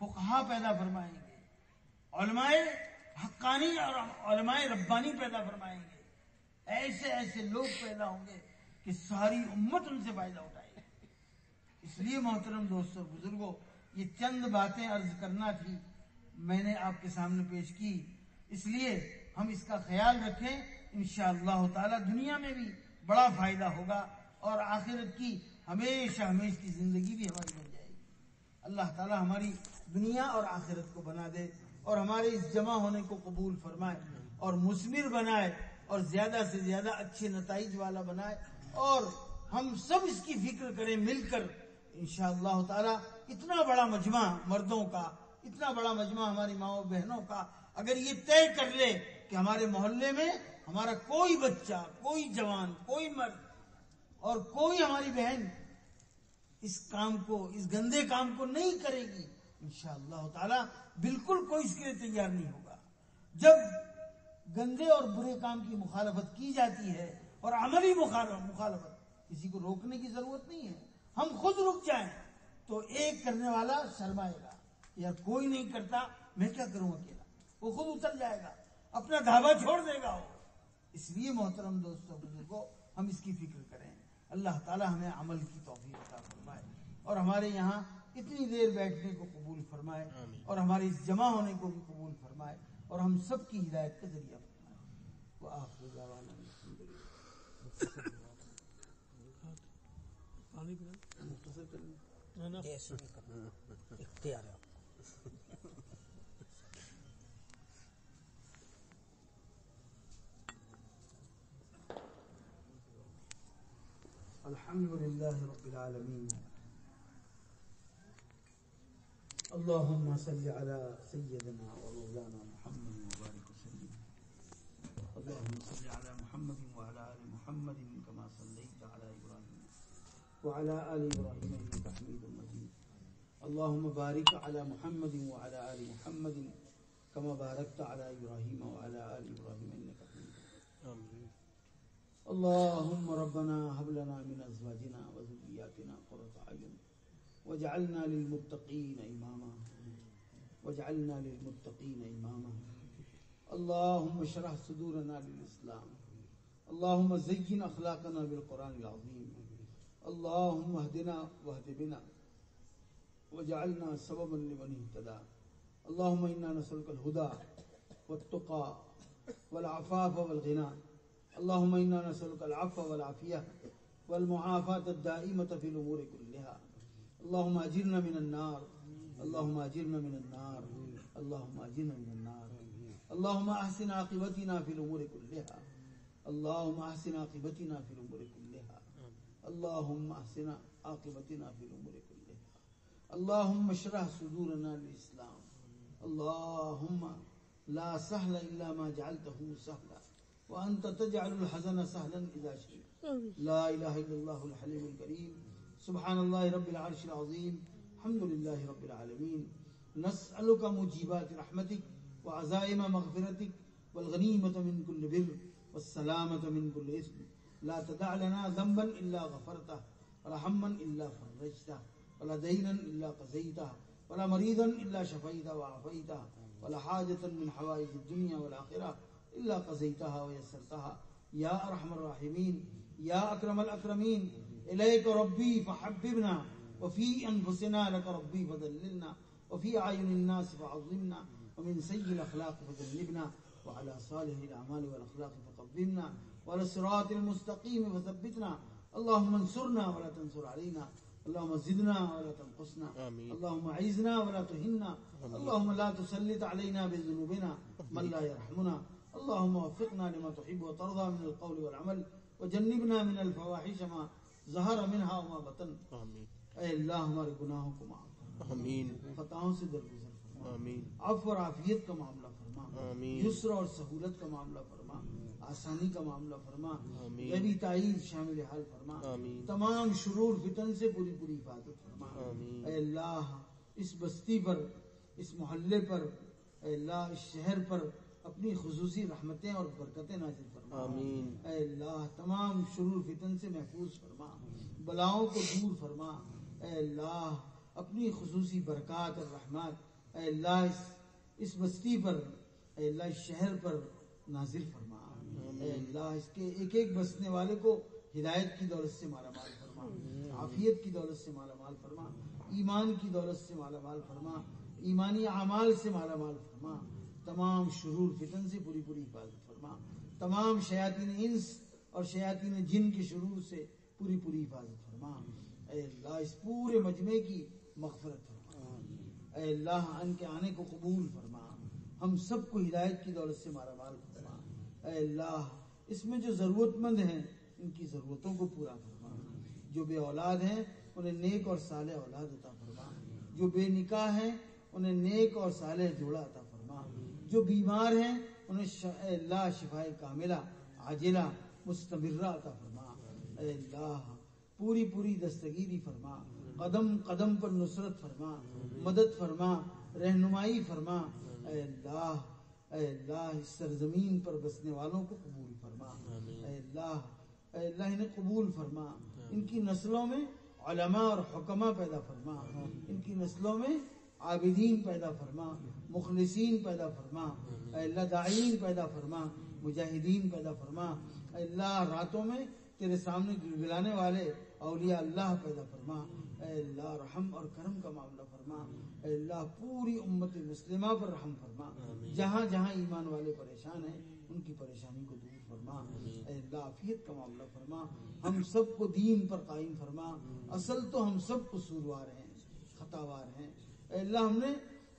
فقہا پیدا فرمائیں گے، علماء حقانی اور علماء ربانی پیدا فرمائیں گے، ایسے ایسے لوگ پیدا ہوں گے کہ ساری امت ان سے فائدہ اٹھائے گی۔ اس لیے محترم دوستوں بزرگوں، یہ چند باتیں عرض کرنا تھی، میں نے آپ کے سامنے پیش کی، اس لیے ہم اس کا خیال رکھیں، انشاءاللہ تعالی دنیا میں بھی بڑا فائدہ ہوگا اور آخرت کی ہمیشہ ہمیشہ کی زندگی بھی ہماری بن جائے گی۔ اللہ تعالی ہماری دنیا اور آخرت کو بنا دے اور ہمارے اس جمع ہونے کو قبول فرمائے اور مثمر بنائے اور زیادہ سے زیادہ اچھے نتائج والا بنائے، اور ہم سب اس کی فکر کریں مل کر انشاءاللہ تعالی۔ اتنا بڑا مجمع مردوں کا، اتنا بڑا مجمع ہماری ماؤں بہنوں کا، اگر یہ طے کر لے کہ ہمارے محلے میں ہمارا کوئی بچہ، کوئی جوان، کوئی مرد اور کوئی ہماری بہن اس کام کو، اس گندے کام کو نہیں کرے گی انشاءاللہ تعالی، بالکل کوئی اس کے لیے تیار نہیں ہوگا۔ جب گندے اور برے کام کی مخالفت کی جاتی ہے اور عملی مخالفت، کسی کو روکنے کی ضرورت نہیں ہے، ہم خود رک جائیں تو ایک کرنے والا شرمائے گا، یا کوئی نہیں کرتا میں کیا کروں اکیلا، وہ خود اتر جائے گا، اپنا دھابا چھوڑ دے گا وہ۔ اس لیے محترم دوستوں بزرگوں، ہم اس کی فکر کریں۔ اللہ تعالی ہمیں عمل کی توفیق عطا فرمائے اور ہمارے یہاں اتنی دیر بیٹھنے کو قبول فرمائے اور ہمارے اس جمع ہونے کو بھی قبول فرمائے اور ہم سب کی ہدایت کا ذریعہ فرمائے۔ وآخر دعوانا الحمدللہ۔ مختصر کریں اختیار ہے۔ الحمد للہ رب العالمین، اللهم صل على سيدنا ومولانا محمد وبارك وسلم۔ اللهم صل على محمد وعلى آل محمد كما صليت على إبراهيم وعلى آل إبراهيم إنك حميد مجيد۔ اللهم بارك على محمد وعلى آل محمد كما باركت على إبراهيم وعلى آل إبراهيم إنك حميد مجيد۔ اللهم ربنا هب لنا من أزواجنا وذرياتنا قرة أعين واجعلنا للمتقين إماما واجعلنا للمتقين إماما۔ اللهم اشرح صدورنا للإسلام، اللهم زين أخلاقنا بالقرآن العظيم، اللهم اهدنا واهد بنا واجعلنا سببا لمن اهتدى۔ اللهم إنا نسألك الهدى والتقى والعفاف والغنى، اللهم إنا نسألك العفو والعافية والمعافاة الدائمة في الأمور كلها۔ اللهم أجرنا من النار، اللهم أجرنا من النار، اللهم أجرنا من النار۔ اللهم أحسن عاقبتنا في الأمور كلها، اللهم أحسن عاقبتنا في الأمور كلها، اللهم أحسن عاقبتنا في الأمور كلها۔ اللهم اشرح صدورنا للإسلام، اللهم لا سهل إلا ما جعلته سهلا وأنت تجعل الحزن سهلا إذا شئت۔ لا إله إلا الله الحليم الكريم، سبحان الله رب العرش العظيم، الحمد لله رب العالمين۔ نسألك موجبات رحمتك وعزائم مغفرتك والغنيمة من كل بر والسلامة من كل إثم، لا تدع لنا ذنبا إلا غفرته ولا هما إلا فرجته ولا دينا إلا قضيته ولا مريضا إلا شفيته وعافيته ولا حاجة من حوائج الدنيا والآخرة إلا قضيتها ويسرتها يا أرحم الراحمين يا أكرم الأكرمين۔ إليك ربي فحببنا وفي أنفسنا لك ربي فدللنا وفي أعين الناس فعظمنا ومن سيء الأخلاق فجنبنا وعلى صالح الأعمال والأخلاق فقومنا وعلى الصراط المستقيم فثبتنا۔ اللهم انصرنا ولا تنصر علينا، اللهم زدنا ولا تنقصنا، اللهم أعزنا ولا تهنا، اللهم لا تسلط علينا بذنوبنا من لا يرحمنا، اللهم وفقنا لما تحب وترضى من القول والعمل وجنبنا من الفواحش ما ظہر منها وما بطن۔ اے اللہ ہمارے گناہوں کو معاف فرما، خطاؤں سے درگزر فرما، عفو اور عافیت کا معاملہ فرما، یسر اور سہولت کا معاملہ فرما، آسانی کا معاملہ فرما، غیبی تائید شامل حال فرما، تمام شرور فتن سے پوری پوری حفاظت فرما۔ اے اللہ اس بستی پر، اس محلے پر، اے اللہ اس شہر پر اپنی خصوصی رحمتیں اور برکتیں نازل فرما۔ اے اللہ تمام شرور فتن سے محفوظ فرما، بلاؤں کو دور فرما۔ اے اللہ اپنی خصوصی برکات اور رحمت اے اللہ اس بستی پر، اے اللہ اس شہر پر نازل فرما۔ اے اللہ اس کے ایک ایک بسنے والے کو ہدایت کی دولت سے مالا مال فرما، عافیت کی دولت سے مالا مال فرما، ایمان کی دولت سے مالا مال فرما، ایمانی اعمال سے مالا مال فرما، تمام شرور فتن سے پوری پوری حفاظت فرما، تمام شیاطین انس اور شیاطین جن کے شرور سے پوری پوری حفاظت فرما۔ اے اللہ اس پورے مجمع کی مغفرت فرما، اے اللہ ان کے آنے کو قبول فرما، ہم سب کو ہدایت کی دولت سے مالا مال فرما۔ اے اللہ اس میں جو ضرورت مند ہیں ان کی ضرورتوں کو پورا فرما، جو بے اولاد ہیں انہیں نیک اور صالح اولاد عطا فرما، جو بے نکاح ہیں انہیں نیک اور صالح جوڑا عطا فرما، جو بیمار ہیں انہیں اے اللہ شفائے کاملہ عاجلہ مستمرہ عطا فرما۔ اے اللہ پوری پوری دستگیری فرما، قدم قدم پر نصرت فرما، مدد فرما، رہنمائی فرما۔ اے اللہ اس سرزمین پر بسنے والوں کو قبول فرما۔ اے اللہ انہیں قبول فرما، ان کی نسلوں میں علماء اور حکماء پیدا فرما، ان کی نسلوں میں عابدین پیدا فرما، مخلصین پیدا فرما۔ اے اللہ داعین پیدا فرما، مجاہدین پیدا فرما۔ اے اللہ راتوں میں تیرے سامنے گڑگڑانے والے اولیاء اللہ پیدا فرما۔ اے اللہ رحم اور کرم کا معاملہ فرما۔ اے اللہ پوری امت مسلمہ پر رحم فرما، جہاں جہاں ایمان والے پریشان ہیں ان کی پریشانی کو دور فرما۔ اے اللہ عافیت کا معاملہ فرما، ہم سب کو دین پر قائم فرما۔ اصل تو ہم سب قصوروار ہیں، خطاوار ہیں۔ اے اللہ ہم نے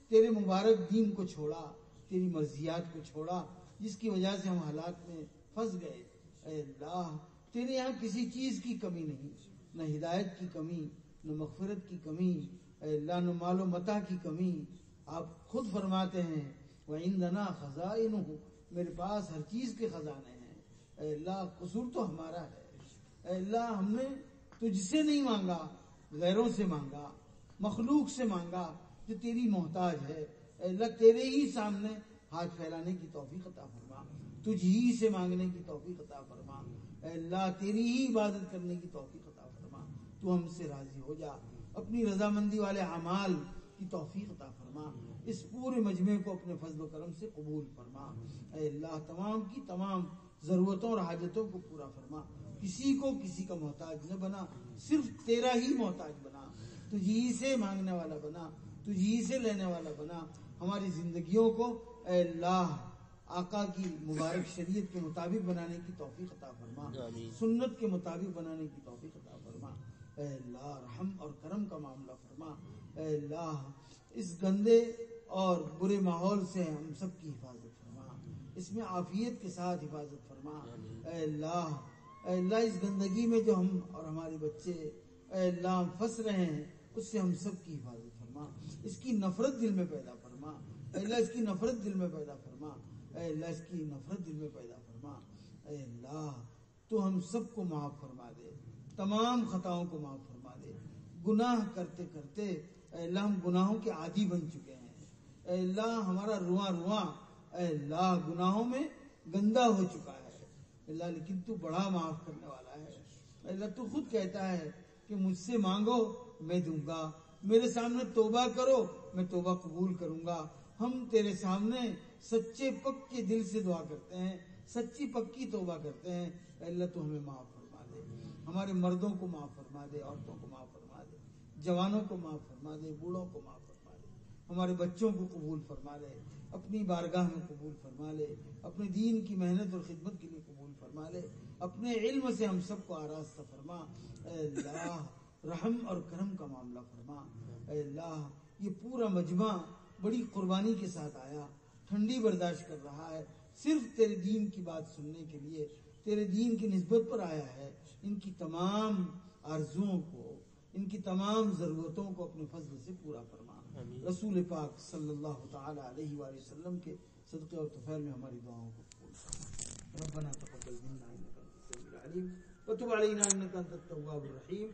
تیرے مبارک دین کو چھوڑا، تیری مرضیات کو چھوڑا، جس کی وجہ سے ہم حالات میں پھنس گئے۔ اے اللہ تیرے یہاں کسی چیز کی کمی نہیں، نہ ہدایت کی کمی، نہ مغفرت کی کمی، اے اللہ نہ مال و متاع کی کمی۔ آپ خود فرماتے ہیں وَعِندَنَا خَزَائِنُهُ، میرے پاس ہر چیز کے خزانے ہیں۔ اے اللہ قصور تو ہمارا ہے۔ اے اللہ ہم نے تجھ سے نہیں مانگا، غیروں سے مانگا، مخلوق سے مانگا جو تیری محتاج ہے۔ اے اللہ تیرے ہی سامنے ہاتھ پھیلانے کی توفیق عطا فرما، تجھ ہی سے مانگنے کی توفیق عطا فرما۔ اے اللہ تیری ہی عبادت کرنے کی توفیق عطا فرما، تو ہم سے راضی ہو جا، اپنی رضامندی والے اعمال کی توفیق عطا فرما۔ اس پورے مجمع کو اپنے فضل و کرم سے قبول فرما۔ اے اللہ تمام کی تمام ضرورتوں اور حاجتوں کو پورا فرما، کسی کو کسی کا محتاج نہ بنا، صرف تیرا ہی محتاج بنا، تجھی سے مانگنے والا بنا، تجھی سے لینے والا بنا۔ ہماری زندگیوں کو اے اللہ آقا کی مبارک شریعت کے مطابق بنانے کی توفیق عطا فرما، سنت کے مطابق بنانے کی توفیق عطا فرما۔ اے اللہ رحم اور کرم کا معاملہ فرما۔ اے اللہ اس گندے اور برے ماحول سے ہم سب کی حفاظت فرما، اس میں عافیت کے ساتھ حفاظت فرما۔ اے اللہ اس گندگی میں جو ہم اور ہمارے بچے اے اللہ ہم پھنس رہے ہیں اس سے ہم سب کی حفاظت فرما، اس کی نفرت دل میں پیدا فرما۔ اے اللہ اس کی نفرت دل میں پیدا فرما، اے اللہ اس کی نفرت دل میں پیدا فرما۔ اے اللہ تو ہم سب کو معاف فرما دے، تمام خطاؤں کو معاف فرما دے۔ گناہ کرتے کرتے اے اللہ ہم گناہوں کے عادی بن چکے ہیں۔ اے اللہ ہمارا رواں اے اللہ گناہوں میں گندا ہو چکا ہے۔ اے اللہ لیکن تو بڑا معاف کرنے والا ہے۔ اے اللہ تو خود کہتا ہے کہ مجھ سے مانگو میں دوں گا، میرے سامنے توبہ کرو میں توبہ قبول کروں گا۔ ہم تیرے سامنے سچے پکے دل سے دعا کرتے ہیں، سچی پکی توبہ کرتے ہیں۔ اے اللہ تو ہمیں معاف فرما دے، ہمارے مردوں کو معاف فرما دے، عورتوں کو معاف فرما دے، جوانوں کو معاف فرما دے، بوڑھوں کو معاف فرما دے، ہمارے بچوں کو قبول فرما لے، اپنی بارگاہ میں قبول فرما لے، اپنے دین کی محنت اور خدمت کے لیے قبول فرما لے، اپنے علم سے ہم سب کو آراستہ فرما۔ اے اللہ رحم اور کرم کا معاملہ فرما۔ اے اللہ یہ پورا مجمع بڑی قربانی کے ساتھ آیا، ٹھنڈی برداشت کر رہا ہے، صرف تیرے دین کی بات سننے کے لیے، تیرے دین کی نسبت پر آیا ہے۔ ان کی تمام آرزوؤں کو، ان کی تمام ضرورتوں کو اپنے فضل سے پورا فرما۔ رسول پاک صلی اللہ تعالی علیہ وآلہ وسلم کے صدقے اور طفیل میں ہماری دعاؤں کو قبول فرما۔ ربنا تقبل منا انک انت السمیع العلیم وتب علینا انک انت التواب الرحیم۔